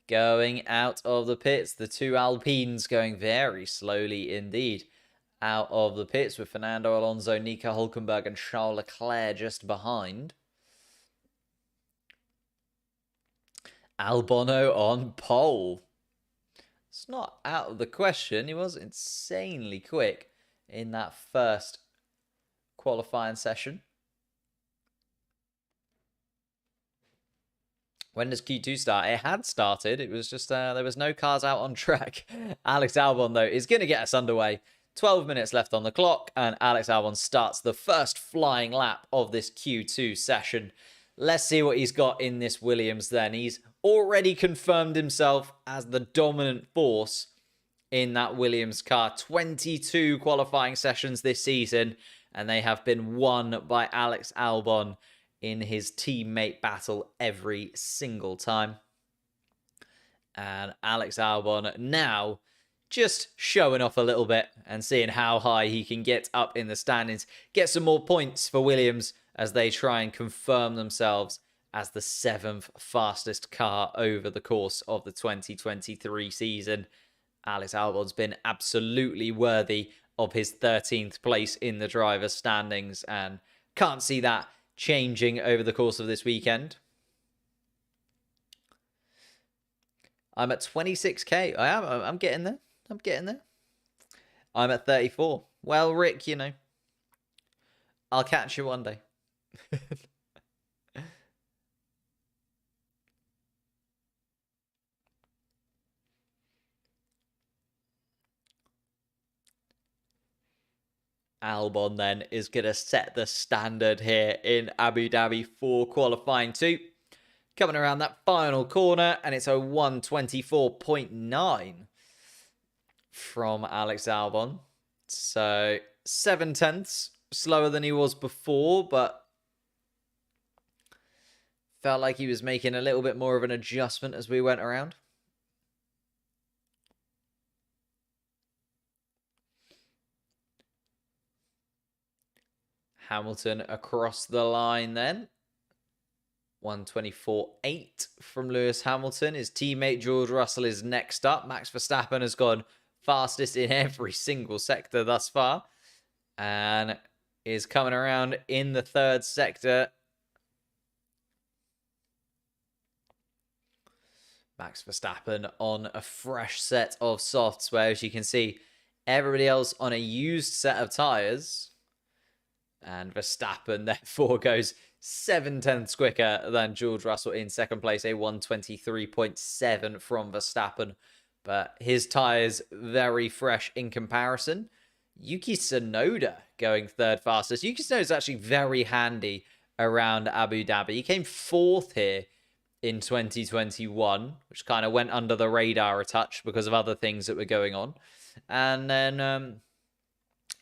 going out of the pits. The two Alpines going very slowly indeed out of the pits, with Fernando Alonso, Nico Hülkenberg and Charles Leclerc just behind. Albon on pole. It's not out of the question. He was insanely quick in that first qualifying session. When does Q2 start? It had started. It was just there was no cars out on track. Alex Albon, though, is going to get us underway. 12 minutes left on the clock, and Alex Albon starts the first flying lap of this Q2 session. Let's see what he's got in this Williams then. He's already confirmed himself as the dominant force in that Williams car. 22 qualifying sessions this season, and they have been won by Alex Albon in his teammate battle every single time. And Alex Albon now just showing off a little bit and seeing how high he can get up in the standings. Get some more points for Williams as they try and confirm themselves as the 7th fastest car over the course of the 2023 season. Alex Albon's been absolutely worthy of his 13th place in the driver's standings, and can't see that changing over the course of this weekend. I'm at 26k. I'm getting there. I'm getting there. I'm at 34. Well, Rick, you know, I'll catch you one day. Albon then is going to set the standard here in Abu Dhabi for qualifying 2. Coming around that final corner, and it's a 1:24.9 from Alex Albon. So 7 tenths slower than he was before, but felt like he was making a little bit more of an adjustment as we went around. Hamilton across the line then. 1:24.8 from Lewis Hamilton. His teammate George Russell is next up. Max Verstappen has gone fastest in every single sector thus far, and is coming around in the 3rd sector. Max Verstappen on a fresh set of softs, where, as you can see, everybody else on a used set of tyres. And Verstappen, therefore, goes 7 tenths quicker than George Russell in 2nd place. A 1:23.7 from Verstappen. But his tyres very fresh in comparison. Yuki Tsunoda going 3rd fastest. Yuki Tsunoda is actually very handy around Abu Dhabi. He came 4th here in 2021, which kind of went under the radar a touch because of other things that were going on. And then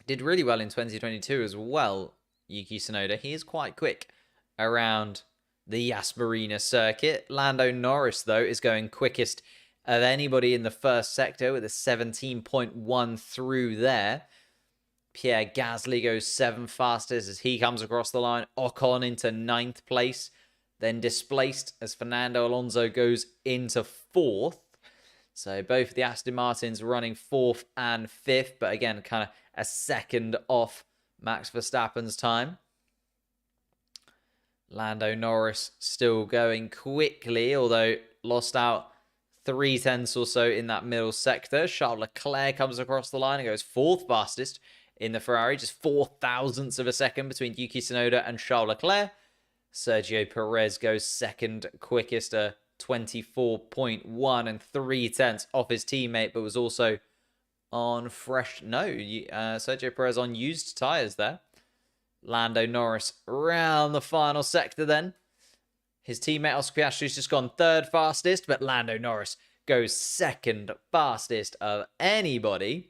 did really well in 2022 as well, Yuki Tsunoda. He is quite quick around the Yas Marina Circuit. Lando Norris, though, is going quickest of anybody in the first sector with a 17.1 through there. Pierre Gasly goes 7th fastest as he comes across the line. Ocon into 9th place. Then displaced as Fernando Alonso goes into 4th. So both the Aston Martins running 4th and 5th. But again, kind of a second off Max Verstappen's time. Lando Norris still going quickly, although lost out 3/10 or so in that middle sector. Charles Leclerc comes across the line and goes 4th fastest in the Ferrari. Just 0.004 of a second between Yuki Tsunoda and Charles Leclerc. Sergio Perez goes 2nd quickest, 24.1 and 3/10 off his teammate, but was also on Sergio Perez on used tyres there. Lando Norris round the final sector then. His teammate Oscar Piastri's just gone 3rd fastest, but Lando Norris goes 2nd fastest of anybody.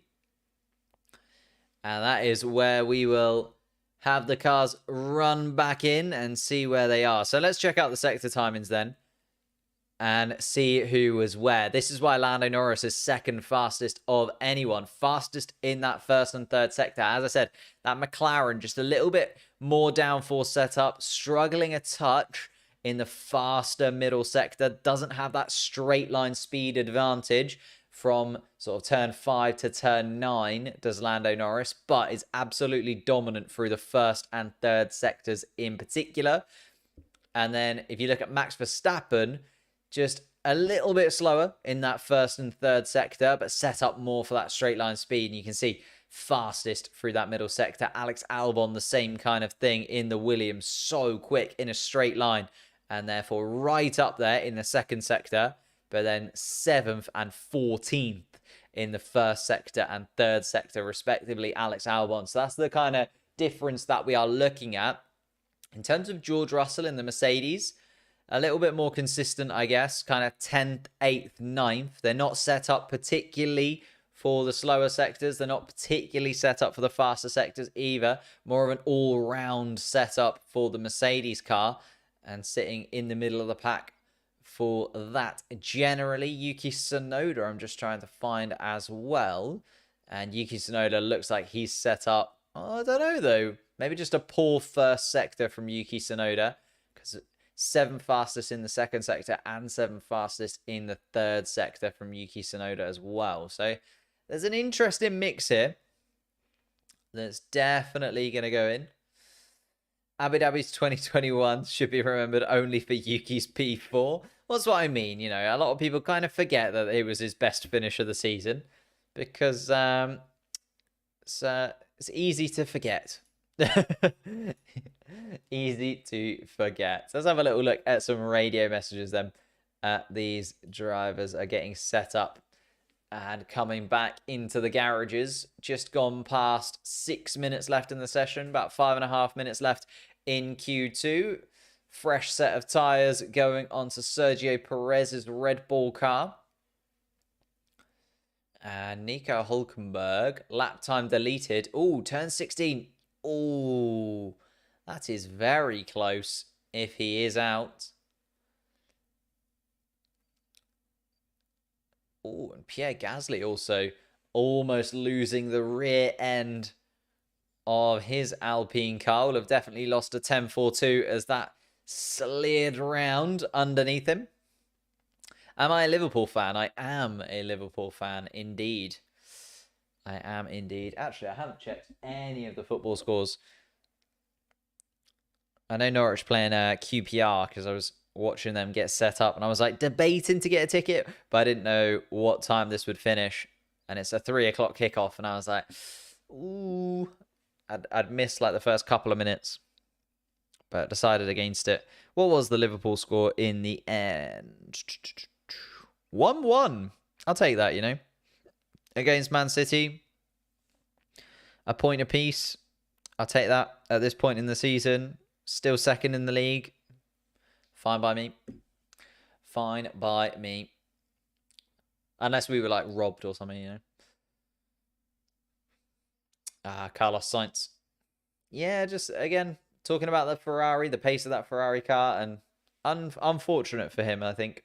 And that is where we will have the cars run back in and see where they are. So let's check out the sector timings then and see who was where. This is why Lando Norris is 2nd fastest of anyone. Fastest in that 1st and 3rd sector. As I said, that McLaren just a little bit more downforce setup, struggling a touch in the faster middle sector. Doesn't have that straight line speed advantage from sort of turn 5 to turn 9, does Lando Norris, but is absolutely dominant through the 1st and 3rd sectors in particular. And then if you look at Max Verstappen, just a little bit slower in that 1st and 3rd sector, but set up more for that straight line speed. And you can see fastest through that middle sector. Alex Albon, the same kind of thing in the Williams, so quick in a straight line, and therefore right up there in the 2nd sector, but then 7th and 14th in the 1st sector and 3rd sector, respectively, Alex Albon. So that's the kind of difference that we are looking at. In terms of George Russell in the Mercedes, a little bit more consistent, I guess, kind of 10th, 8th, 9th. They're not set up particularly for the slower sectors. They're not particularly set up for the faster sectors either. More of an all-round setup for the Mercedes car, and sitting in the middle of the pack for that generally. Yuki Tsunoda, I'm just trying to find as well. And Yuki Tsunoda looks like he's set up, I don't know though, maybe just a poor 1st sector from Yuki Tsunoda, because 7th fastest in the 2nd sector and 7th fastest in the 3rd sector from Yuki Tsunoda as well. So there's an interesting mix here that's definitely going to go in. Abu Dhabi's 2021 should be remembered only for Yuki's P4. That's what I mean. You know, a lot of people kind of forget that it was his best finish of the season because it's easy to forget. Easy to forget. So let's have a little look at some radio messages then. These drivers are getting set up and coming back into the garages. Just gone past 6 minutes left in the session, about 5.5 minutes left in Q2. Fresh set of tyres going onto Sergio Perez's Red Bull car. And Nico Hulkenberg, lap time deleted. Oh, turn 16. Oh, that is very close if he is out. Oh, and Pierre Gasly also almost losing the rear end of his Alpine car. Will have definitely lost a 10.42 as that slid round underneath him. Am I a Liverpool fan? I am a Liverpool fan indeed. I am indeed. Actually, I haven't checked any of the football scores. I know Norwich playing QPR because I was watching them get set up and I was like debating to get a ticket, but I didn't know what time this would finish. And it's a 3 o'clock kickoff and I was like, ooh, I'd missed like the first couple of minutes, but decided against it. What was the Liverpool score in the end? 1-1. I'll take that, you know. Against Man City. A point apiece. I'll take that at this point in the season. Still second in the league. Fine by me. Fine by me. Unless we were like robbed or something, you know. Carlos Sainz. Yeah, just again, talking about the Ferrari, the pace of that Ferrari car, and unfortunate for him, I think.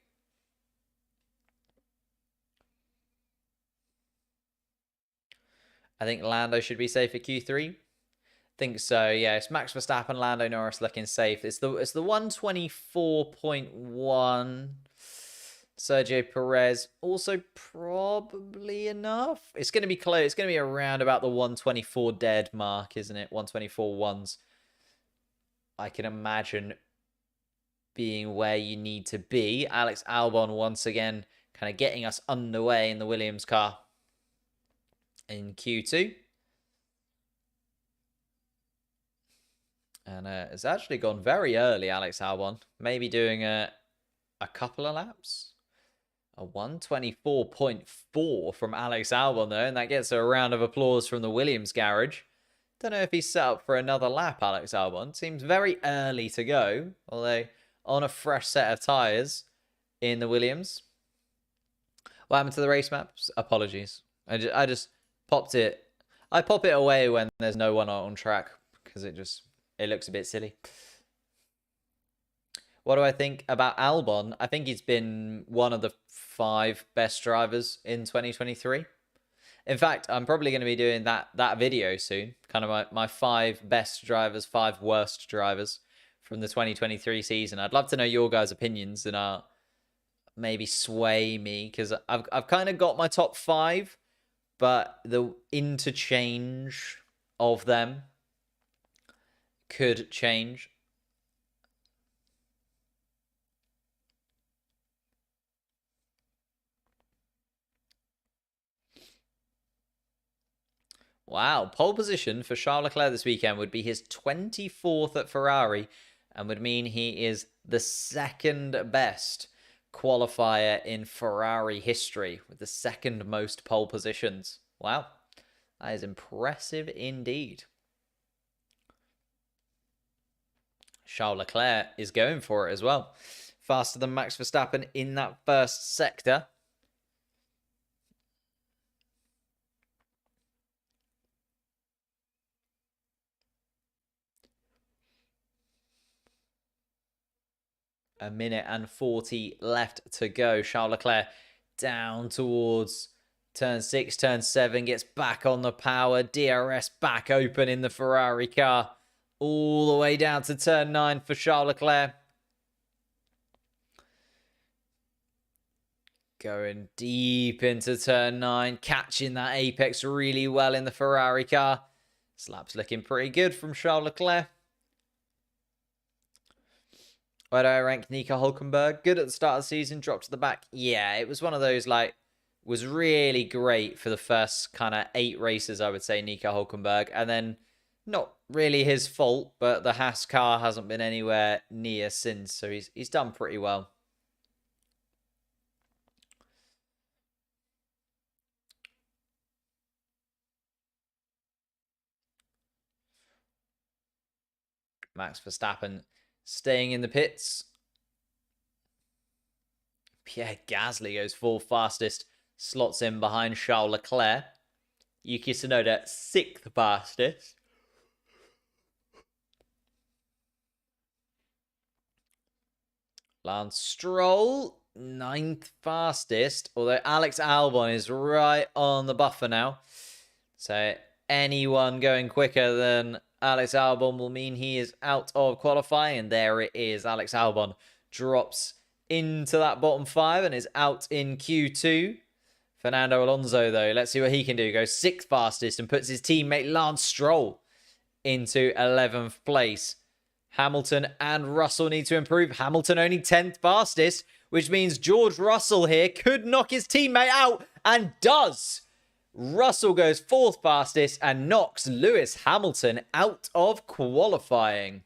I think Lando should be safe at Q3. Think so, yeah. It's Max Verstappen, Lando Norris looking safe. It's the 124.1. Sergio Perez also probably enough. It's going to be close. It's going to be around about the 124 dead mark, isn't it? 124 ones. I can imagine being where you need to be. Alex Albon once again kind of getting us underway in the Williams car in Q2. And it's actually gone very early, Alex Albon. Maybe doing a couple of laps. A 124.4 from Alex Albon, though, and that gets a round of applause from the Williams garage. Don't know if he's set up for another lap, Alex Albon. Seems very early to go, although on a fresh set of tyres in the Williams. What happened to the race maps? Apologies. I just popped it. I pop it away when there's no one on track because it looks a bit silly. What do I think about Albon? I think he's been one of the 5 best drivers in 2023. In fact, I'm probably going to be doing that video soon. Kind of my 5 best drivers, 5 worst drivers from the 2023 season. I'd love to know your guys' opinions and maybe sway me because I've kind of got my top 5, but the interchange of them could change. Wow, pole position for Charles Leclerc this weekend would be his 24th at Ferrari and would mean he is the 2nd best qualifier in Ferrari history with the 2nd most pole positions. Wow, that is impressive indeed. Charles Leclerc is going for it as well. Faster than Max Verstappen in that first sector. A minute and 40 left to go. Charles Leclerc down towards turn 6, turn 7, gets back on the power. DRS back open in the Ferrari car. All the way down to turn 9 for Charles Leclerc. Going deep into turn 9, catching that apex really well in the Ferrari car. This lap's looking pretty good from Charles Leclerc. Where do I rank Nico Hülkenberg? Good at the start of the season, dropped to the back. Yeah, it was one of those, was really great for the first kind of 8 races, I would say, Nico Hülkenberg. And then, not really his fault, but the Haas car hasn't been anywhere near since. So he's done pretty well. Max Verstappen staying in the pits. Pierre Gasly goes 4th fastest. Slots in behind Charles Leclerc. Yuki Tsunoda 6th fastest. Lance Stroll 9th fastest. Although Alex Albon is right on the buffer now. So anyone going quicker than Alex Albon will mean he is out of qualifying. And there it is. Alex Albon drops into that bottom 5 and is out in Q2. Fernando Alonso, though, let's see what he can do. Goes 6th fastest and puts his teammate Lance Stroll into 11th place. Hamilton and Russell need to improve. Hamilton only 10th fastest, which means George Russell here could knock his teammate out and does. Russell goes 4th fastest and knocks Lewis Hamilton out of qualifying.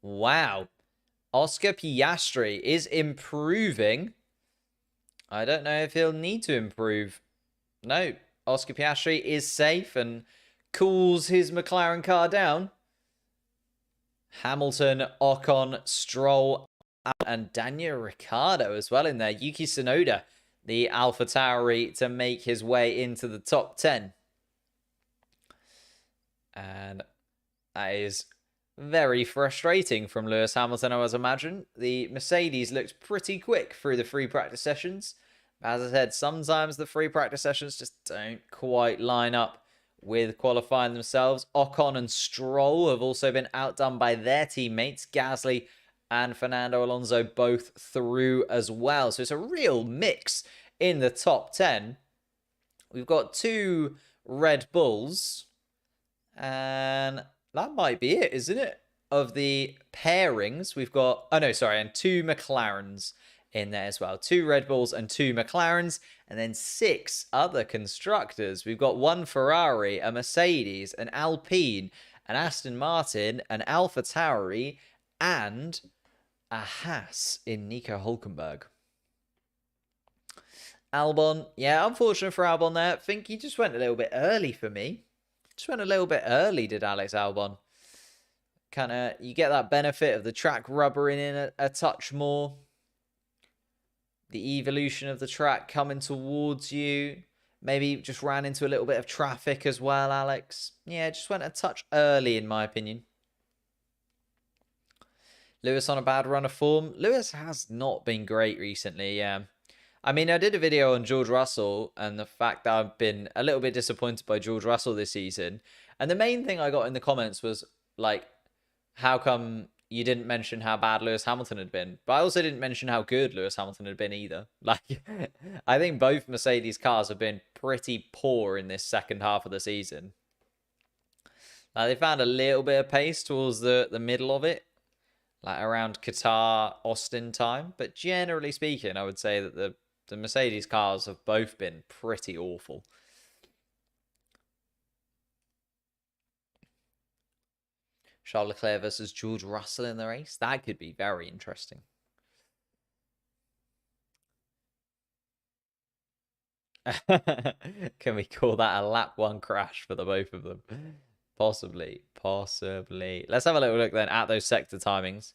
Wow. Oscar Piastri is improving. I don't know if he'll need to improve. No, Oscar Piastri is safe and cools his McLaren car down. Hamilton, Ocon, Stroll, and Daniel Ricciardo as well in there. Yuki Tsunoda, the AlphaTauri, to make his way into the top 10. And that is very frustrating from Lewis Hamilton, I was imagine. The Mercedes looked pretty quick through the free practice sessions. As I said, sometimes the free practice sessions just don't quite line up with qualifying themselves. Ocon and Stroll have also been outdone by their teammates. Gasly and Fernando Alonso both through as well. So it's a real mix in the top 10. We've got 2 Red Bulls. And that might be it, isn't it? Of the pairings, we've got... Oh, no, sorry. And 2 McLarens in there as well. 2 Red Bulls and 2 McLarens. And then 6 other constructors. We've got 1 Ferrari, a Mercedes, an Alpine, an Aston Martin, an AlphaTauri, and a Haas in Nico Hülkenberg. Albon, yeah, unfortunate for Albon there. I think he just went a little bit early for me. Just went a little bit early, did Alex Albon. Kind of, you get that benefit of the track rubbering in a touch more. The evolution of the track coming towards you. Maybe just ran into a little bit of traffic as well, Alex. Yeah, just went a touch early, in my opinion. Lewis on a bad run of form. Lewis has not been great recently, yeah. I mean, I did a video on George Russell and the fact that I've been a little bit disappointed by George Russell this season. And the main thing I got in the comments was, like, how come you didn't mention how bad Lewis Hamilton had been? But I also didn't mention how good Lewis Hamilton had been either. Like, I think both Mercedes cars have been pretty poor in this second half of the season. They found a little bit of pace towards the middle of it, like around Qatar, Austin time. But generally speaking, I would say that the Mercedes cars have both been pretty awful. Charles Leclerc versus George Russell in the race. That could be very interesting. Can we call that a lap 1 crash for the both of them? Possibly. Let's have a little look then at those sector timings.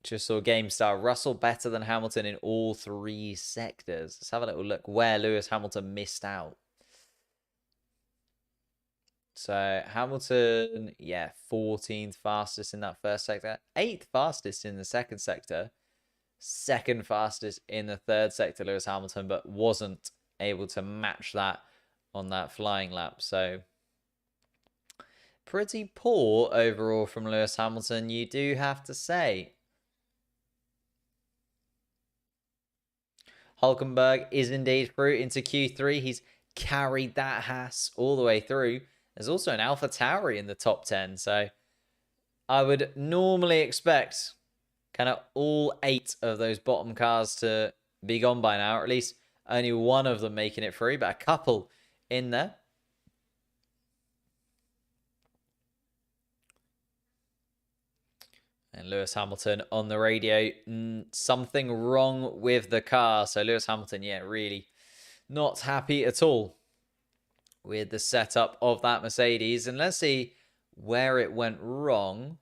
Just saw game style. Russell better than Hamilton in all 3 sectors. Let's have a little look where Lewis Hamilton missed out. So Hamilton, yeah, 14th fastest in that first sector. 8th fastest in the second sector. 2nd fastest in the third sector, Lewis Hamilton, but wasn't able to match that on that flying lap. So pretty poor overall from Lewis Hamilton, you do have to say. Hülkenberg is indeed through into Q3. He's carried that Haas all the way through. There's also an AlphaTauri in the top 10. So I would normally expect kind of all 8 of those bottom cars to be gone by now. Or at least only one of them making it through, but a couple in there. And Lewis Hamilton on the radio, something wrong with the car. So Lewis Hamilton, yeah, really not happy at all with the setup of that Mercedes. And let's see where it went wrong.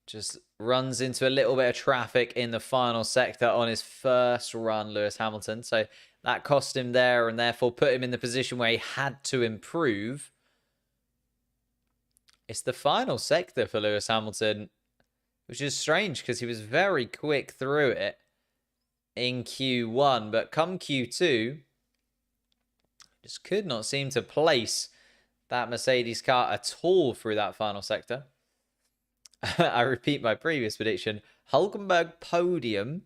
Just runs into a little bit of traffic in the final sector on his first run, Lewis Hamilton. So that cost him there and therefore put him in the position where he had to improve. It's the final sector for Lewis Hamilton, which is strange because he was very quick through it in Q1. But come Q2, just could not seem to place that Mercedes car at all through that final sector. I repeat my previous prediction. Hülkenberg podium.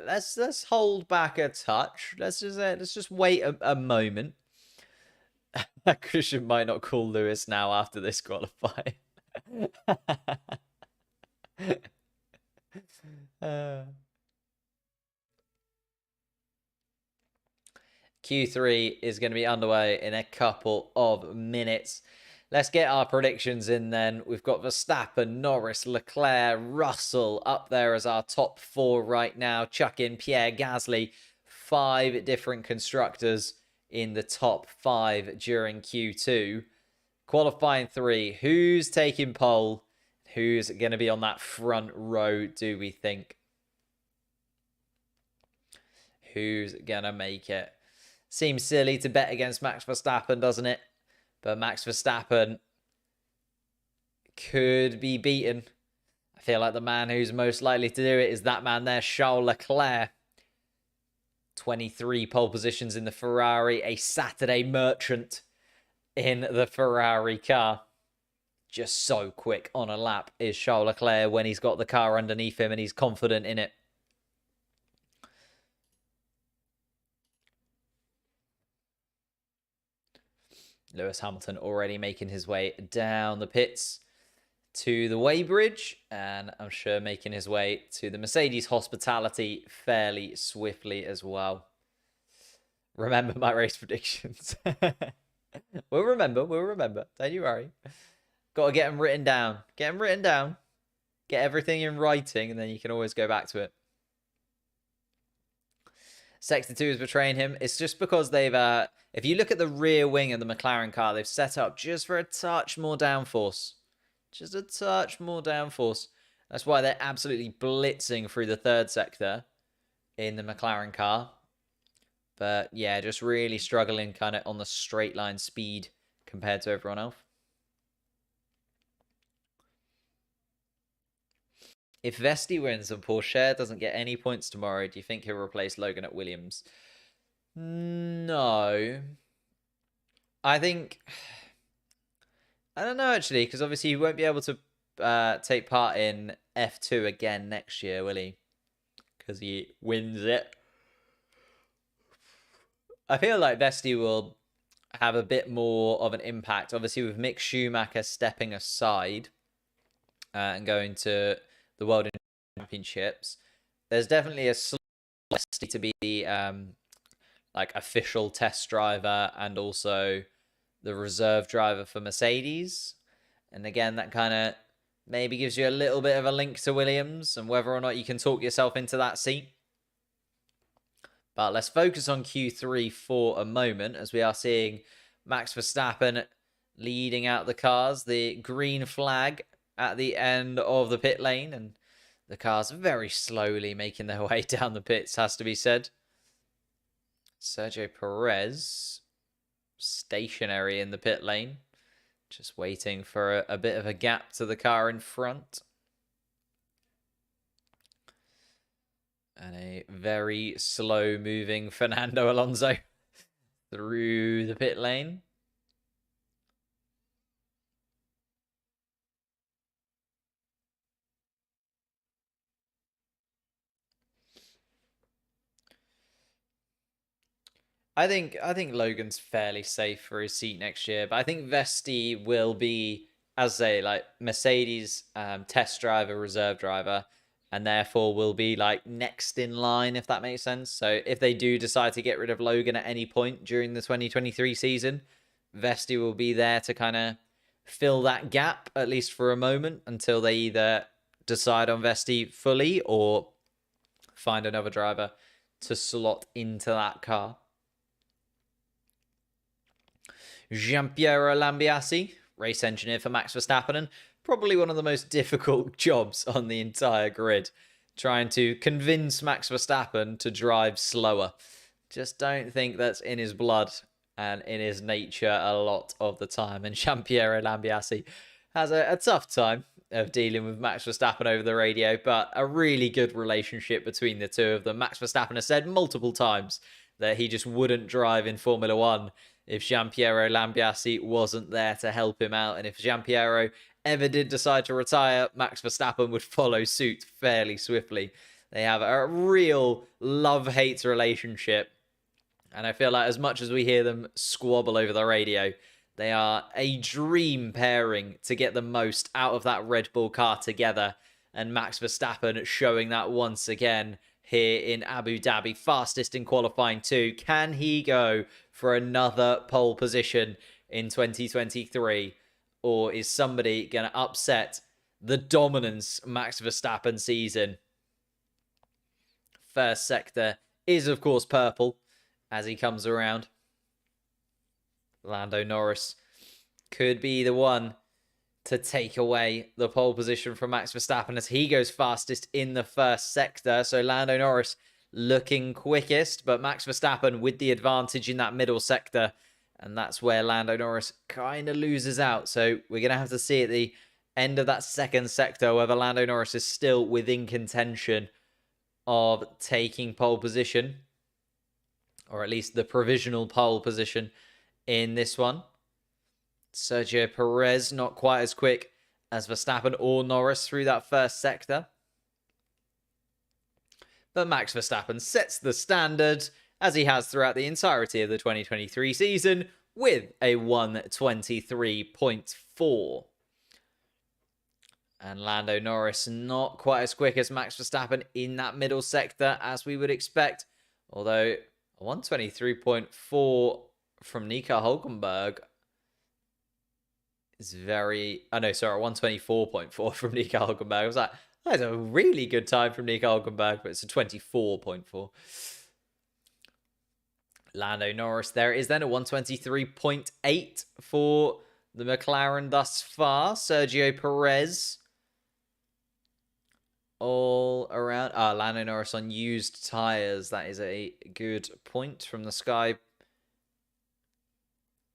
Let's hold back a touch. Let's just wait a moment. Christian might not call Lewis now after this qualifying. Q3 is going to be underway in a couple of minutes. Let's get our predictions in then. We've got Verstappen, Norris, Leclerc, Russell up there as our top 4 right now. Chuck in Pierre Gasly 5 different constructors in the top 5 during Q2. Qualifying 3, who's taking pole? Who's going to be on that front row, do we think? Who's going to make it? Seems silly to bet against Max Verstappen, doesn't it? But Max Verstappen could be beaten. I feel like the man who's most likely to do it is that man there, Charles Leclerc. 23 pole positions in the Ferrari, a Saturday merchant in the Ferrari car. Just so quick on a lap is Charles Leclerc when he's got the car underneath him and he's confident in it. Lewis Hamilton already making his way down the pits to the weighbridge, and I'm sure making his way to the Mercedes hospitality fairly swiftly as well. Remember my race predictions. We'll remember. Don't you worry. Got to get them written down. Get everything in writing, and then you can always go back to it. Sector 2 is betraying him. It's just because they've, if you look at the rear wing of the McLaren car, they've set up just for a touch more downforce. Just a touch more downforce. That's why they're absolutely blitzing through the third sector in the McLaren car. But yeah, just really struggling kind of on the straight line speed compared to everyone else. If Vesti wins and Pourchaire doesn't get any points tomorrow, do you think he'll replace Logan at Williams? No. I think... I don't know, actually, because obviously he won't be able to take part in F2 again next year, will he? Because he wins it. I feel like Vesti will have a bit more of an impact, obviously, with Mick Schumacher stepping aside and going to the World Championships. There's definitely a Vesti to be like official test driver and also the reserve driver for Mercedes. And again, that kind of maybe gives you a little bit of a link to Williams and whether or not you can talk yourself into that seat. But let's focus on Q3 for a moment, as we are seeing Max Verstappen leading out the cars. The green flag at the end of the pit lane, and the cars very slowly making their way down the pits, has to be said. Sergio Perez stationary in the pit lane, just waiting for a bit of a gap to the car in front. And a very slow moving Fernando Alonso through the pit lane. I think Logan's fairly safe for his seat next year, but I think Vesti will be, as they like Mercedes test driver, reserve driver, and therefore will be like next in line, if that makes sense. So if they do decide to get rid of Logan at any point during the 2023 season, Vesti will be there to kind of fill that gap, at least for a moment, until they either decide on Vesti fully or find another driver to slot into that car. Giampiero Lambiase, race engineer for Max Verstappen, and probably one of the most difficult jobs on the entire grid, trying to convince Max Verstappen to drive slower. Just don't think that's in his blood and in his nature a lot of the time. And Giampiero Lambiase has a tough time of dealing with Max Verstappen over the radio, but a really good relationship between the two of them. Max Verstappen has said multiple times that he just wouldn't drive in Formula One if Giampiero Lambiase wasn't there to help him out. And if Giampiero ever did decide to retire, Max Verstappen would follow suit fairly swiftly. They have a real love-hate relationship. And I feel like as much as we hear them squabble over the radio, they are a dream pairing to get the most out of that Red Bull car together. And Max Verstappen showing that once again here in Abu Dhabi, fastest in qualifying 2. Can he go for another pole position in 2023? Or is somebody going to upset the dominance Max Verstappen season? First sector is, of course, purple as he comes around. Lando Norris could be the one to take away the pole position from Max Verstappen as he goes fastest in the first sector. So Lando Norris looking quickest, but Max Verstappen with the advantage in that middle sector. And that's where Lando Norris kind of loses out. So we're going to have to see at the end of that second sector whether Lando Norris is still within contention of taking pole position, or at least the provisional pole position in this one. Sergio Perez not quite as quick as Verstappen or Norris through that first sector. But Max Verstappen sets the standard, as he has throughout the entirety of the 2023 season, with a 1:23.4. And Lando Norris not quite as quick as Max Verstappen in that middle sector as we would expect. Although a 1:23.4 from Nico Hülkenberg is very... Oh, no, sorry, 1:24.4 from Nico Hülkenberg. I was like, that's a really good time from Nico Hülkenberg, but it's a 24.4. Lando Norris there is then a 1:23.8 for the McLaren thus far. Sergio Perez all around. Lando Norris on used tyres. That is a good point from the Sky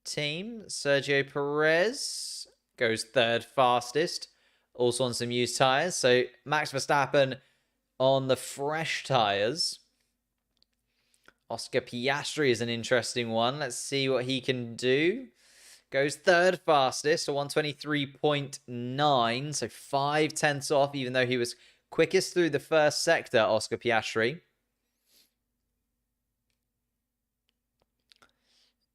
team. Sergio Perez goes third fastest. Also on some used tyres. So Max Verstappen on the fresh tyres. Oscar Piastri is an interesting one. Let's see what he can do. Goes third fastest, a 1:23.9. So 5/10 off, even though he was quickest through the first sector, Oscar Piastri.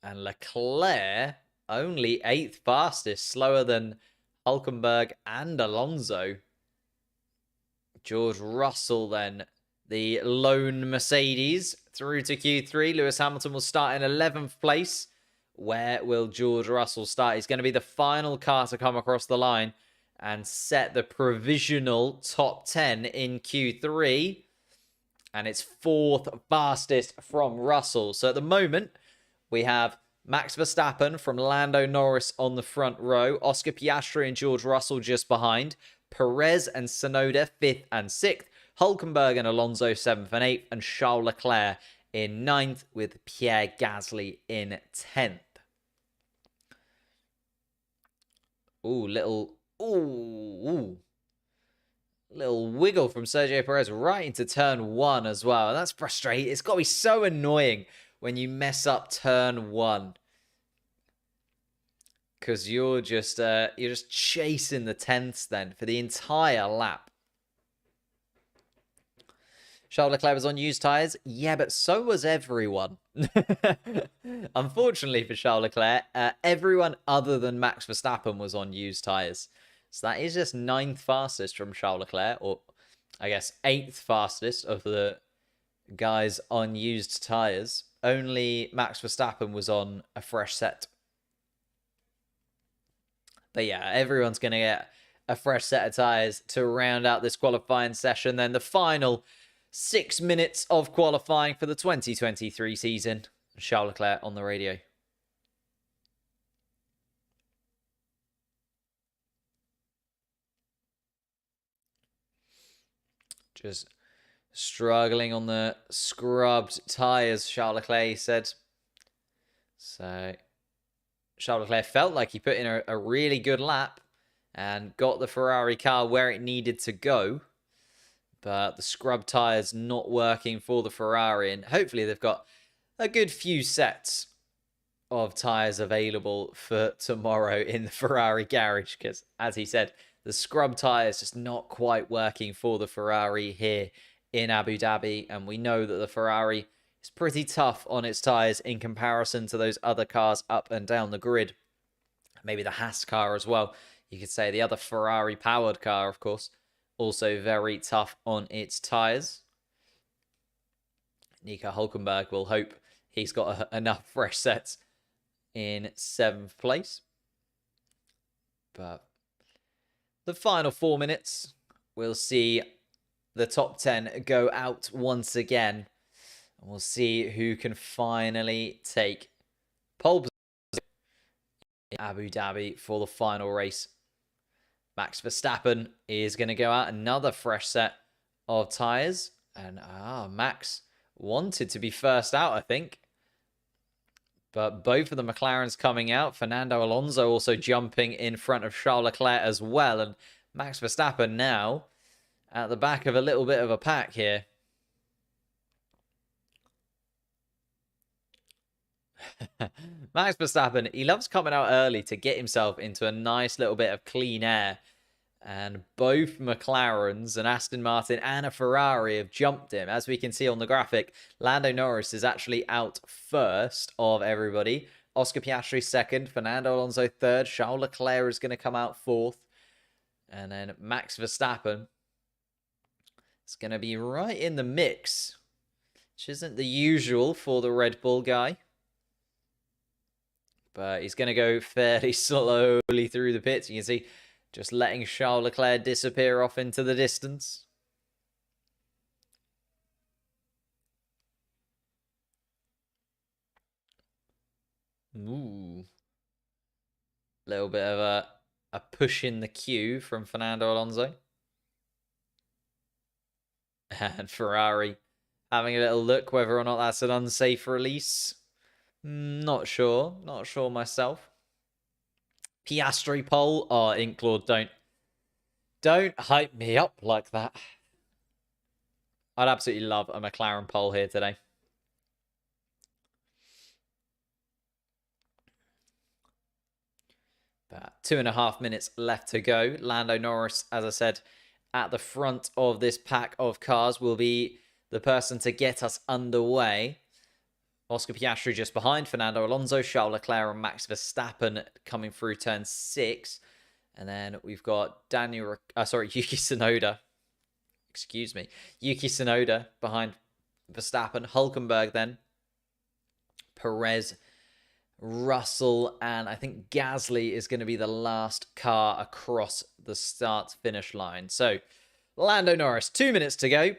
And Leclerc, only 8th fastest, slower than Hülkenberg and Alonso. George Russell then, the lone Mercedes, through to Q3. Lewis Hamilton will start in 11th place. Where will George Russell start? He's going to be the final car to come across the line and set the provisional top 10 in Q3. And it's 4th fastest from Russell. So at the moment, we have Max Verstappen from Lando Norris on the front row. Oscar Piastri and George Russell just behind. Perez and Tsunoda 5th and 6th. Hülkenberg and Alonso 7th and 8th. And Charles Leclerc in 9th with Pierre Gasly in 10th. Little wiggle from Sergio Perez right into turn 1 as well. And that's frustrating. It's got to be so annoying when you mess up turn 1. Because you're just chasing the 10ths then for the entire lap. Charles Leclerc was on used tyres. Yeah, but so was everyone. Unfortunately for Charles Leclerc, everyone other than Max Verstappen was on used tyres. So that is just 9th fastest from Charles Leclerc, or I guess 8th fastest of the guys on used tyres. Only Max Verstappen was on a fresh set. But yeah, everyone's going to get a fresh set of tyres to round out this qualifying session. Then the final 6 minutes of qualifying for the 2023 season. Charles Leclerc on the radio. Just struggling on the scrubbed tyres, Charles Leclerc said. So Charles Leclerc felt like he put in a really good lap and got the Ferrari car where it needed to go. But the scrub tyres not working for the Ferrari. And hopefully they've got a good few sets of tyres available for tomorrow in the Ferrari garage. Because, as he said, the scrub tyres just not quite working for the Ferrari here in Abu Dhabi. And we know that the Ferrari is pretty tough on its tyres in comparison to those other cars up and down the grid. Maybe the Haas car as well. You could say the other Ferrari-powered car, of course. Also very tough on its tyres. Nico Hülkenberg will hope he's got enough fresh sets in 7th place. But the final 4 minutes, we'll see the top 10 go out once again. We'll see who can finally take pole position in Abu Dhabi for the final race. Max Verstappen is going to go out another fresh set of tyres. And Max wanted to be first out, I think. But both of the McLarens coming out. Fernando Alonso also jumping in front of Charles Leclerc as well. And Max Verstappen now at the back of a little bit of a pack here. Max Verstappen, he loves coming out early to get himself into a nice little bit of clean air. And both McLarens, an Aston Martin and a Ferrari, have jumped him. As we can see on the graphic, Lando Norris is actually out first of everybody. Oscar Piastri second, Fernando Alonso third, Charles Leclerc is going to come out fourth. And then Max Verstappen is going to be right in the mix, which isn't the usual for the Red Bull guy. But he's going to go fairly slowly through the pits. You can see just letting Charles Leclerc disappear off into the distance. Ooh. Little bit of a push in the queue from Fernando Alonso. And Ferrari having a little look whether or not that's an unsafe release. Not sure. Not sure myself. Piastri pole. Oh, Inklord, don't hype me up like that. I'd absolutely love a McLaren pole here today. About 2.5 minutes left to go. Lando Norris, as I said, at the front of this pack of cars, will be the person to get us underway. Oscar Piastri just behind, Fernando Alonso, Charles Leclerc and Max Verstappen coming through turn 6. And then we've got Yuki Tsunoda. Excuse me. Yuki Tsunoda behind Verstappen. Hülkenberg then. Perez, Russell, and I think Gasly is going to be the last car across the start-finish line. So, Lando Norris, 2 minutes to go.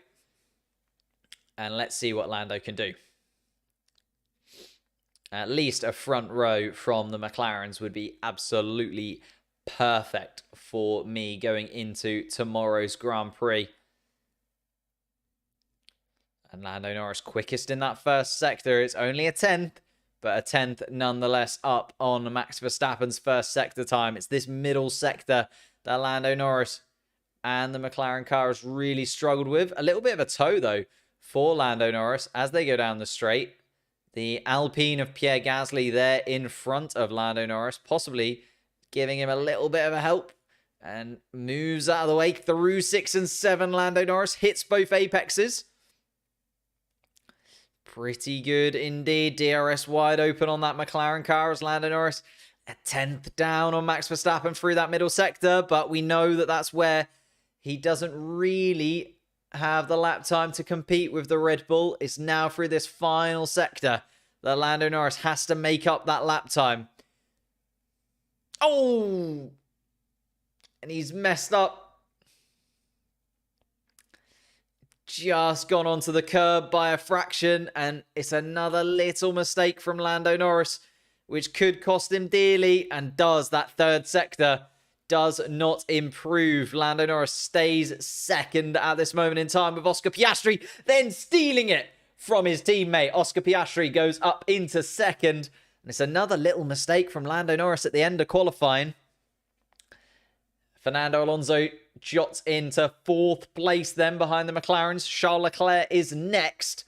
And let's see what Lando can do. At least a front row from the McLarens would be absolutely perfect for me going into tomorrow's Grand Prix. And Lando Norris quickest in that first sector. It's only a 10th, but a 10th nonetheless up on Max Verstappen's first sector time. It's this middle sector that Lando Norris and the McLaren car has really struggled with. A little bit of a tow, though, for Lando Norris as they go down the straight. The Alpine of Pierre Gasly there in front of Lando Norris, possibly giving him a little bit of a help. And moves out of the way through 6 and 7. Lando Norris hits both apexes. Pretty good indeed. DRS wide open on that McLaren car as Lando Norris a 10th down on Max Verstappen through that middle sector. But we know that that's where he doesn't really have the lap time to compete with the Red Bull. It's now through this final sector that Lando Norris has to make up that lap time. Oh! And he's messed up. Just gone onto the curb by a fraction, and it's another little mistake from Lando Norris, which could cost him dearly, and does. That third sector does not improve. Lando Norris stays second at this moment in time with Oscar Piastri then stealing it from his teammate. Oscar Piastri goes up into second. And it's another little mistake from Lando Norris at the end of qualifying. Fernando Alonso jots into 4th place then behind the McLarens. Charles Leclerc is next.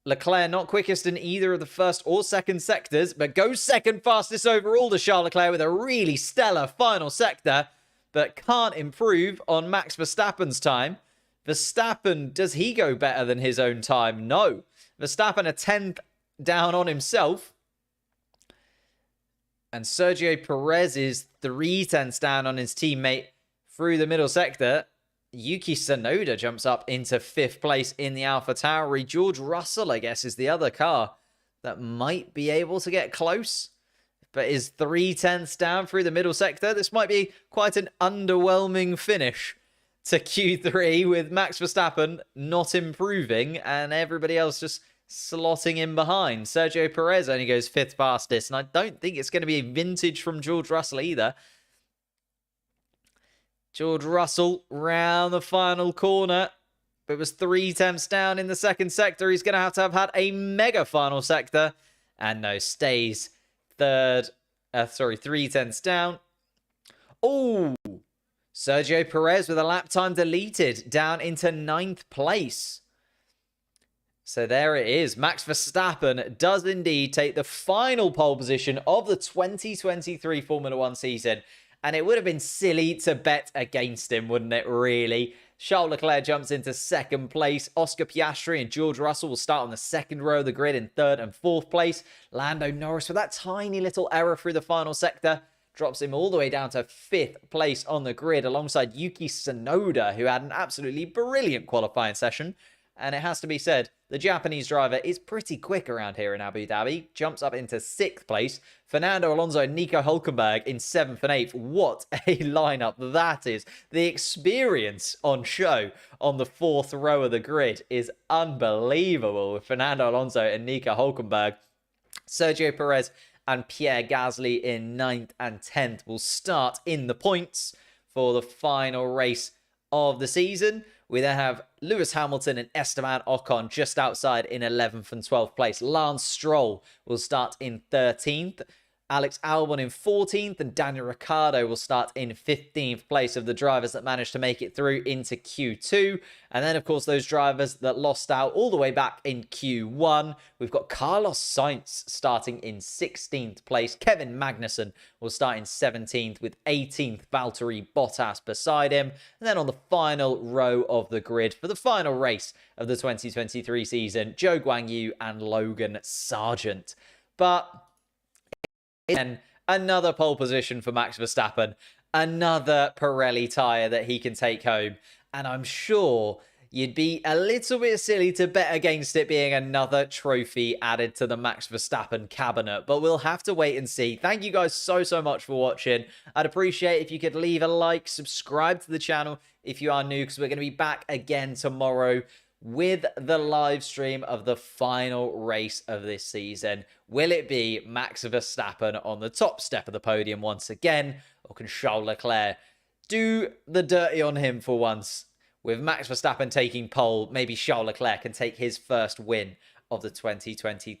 Leclerc not quickest in either of the first or second sectors, but goes second fastest overall to Charles Leclerc with a really stellar final sector, but can't improve on Max Verstappen's time. Verstappen, does he go better than his own time? No. Verstappen a 10th down on himself. And Sergio Perez is 3/10ths down on his teammate through the middle sector. Yuki Tsunoda jumps up into 5th place in the AlphaTauri. George Russell, I guess, is the other car that might be able to get close, but is 3/10ths down through the middle sector. This might be quite an underwhelming finish to Q3 with Max Verstappen not improving and everybody else just slotting in behind. Sergio Perez only goes 5th fastest, and I don't think it's going to be a vintage from George Russell either. George Russell round the final corner. But it was 3 tenths down in the second sector. He's going to have had a mega final sector. And no, stays 3 tenths down. Oh, Sergio Perez with a lap time deleted down into 9th place. So there it is. Max Verstappen does indeed take the final pole position of the 2023 Formula 1 season. And it would have been silly to bet against him, wouldn't it, really? Charles Leclerc jumps into 2nd place. Oscar Piastri and George Russell will start on the 2nd row of the grid in 3rd and 4th place. Lando Norris, with that tiny little error through the final sector, drops him all the way down to 5th place on the grid alongside Yuki Tsunoda, who had an absolutely brilliant qualifying session. And it has to be said, the Japanese driver is pretty quick around here in Abu Dhabi. Jumps up into 6th place. Fernando Alonso and Nico Hulkenberg in 7th and 8th. What a lineup that is. The experience on show on the 4th row of the grid is unbelievable with Fernando Alonso and Nico Hulkenberg. Sergio Perez and Pierre Gasly in 9th and 10th will start in the points for the final race of the season. We then have Lewis Hamilton and Esteban Ocon just outside in 11th and 12th place. Lance Stroll will start in 13th. Alex Albon in 14th, and Daniel Ricciardo will start in 15th place of the drivers that managed to make it through into Q2. And then, of course, those drivers that lost out all the way back in Q1. We've got Carlos Sainz starting in 16th place. Kevin Magnussen will start in 17th with 18th Valtteri Bottas beside him. And then on the final row of the grid for the final race of the 2023 season, Zhou Guanyu and Logan Sargent. But again, another pole position for Max Verstappen, another Pirelli tyre that he can take home. And I'm sure you'd be a little bit silly to bet against it being another trophy added to the Max Verstappen cabinet. But we'll have to wait and see. Thank you guys so much for watching. I'd appreciate if you could leave a like, subscribe to the channel if you are new, because we're going to be back again tomorrow with the live stream of the final race of this season. Will it be Max Verstappen on the top step of the podium once again, or can Charles Leclerc do the dirty on him for once? With Max Verstappen taking pole, maybe Charles Leclerc can take his first win of the 2023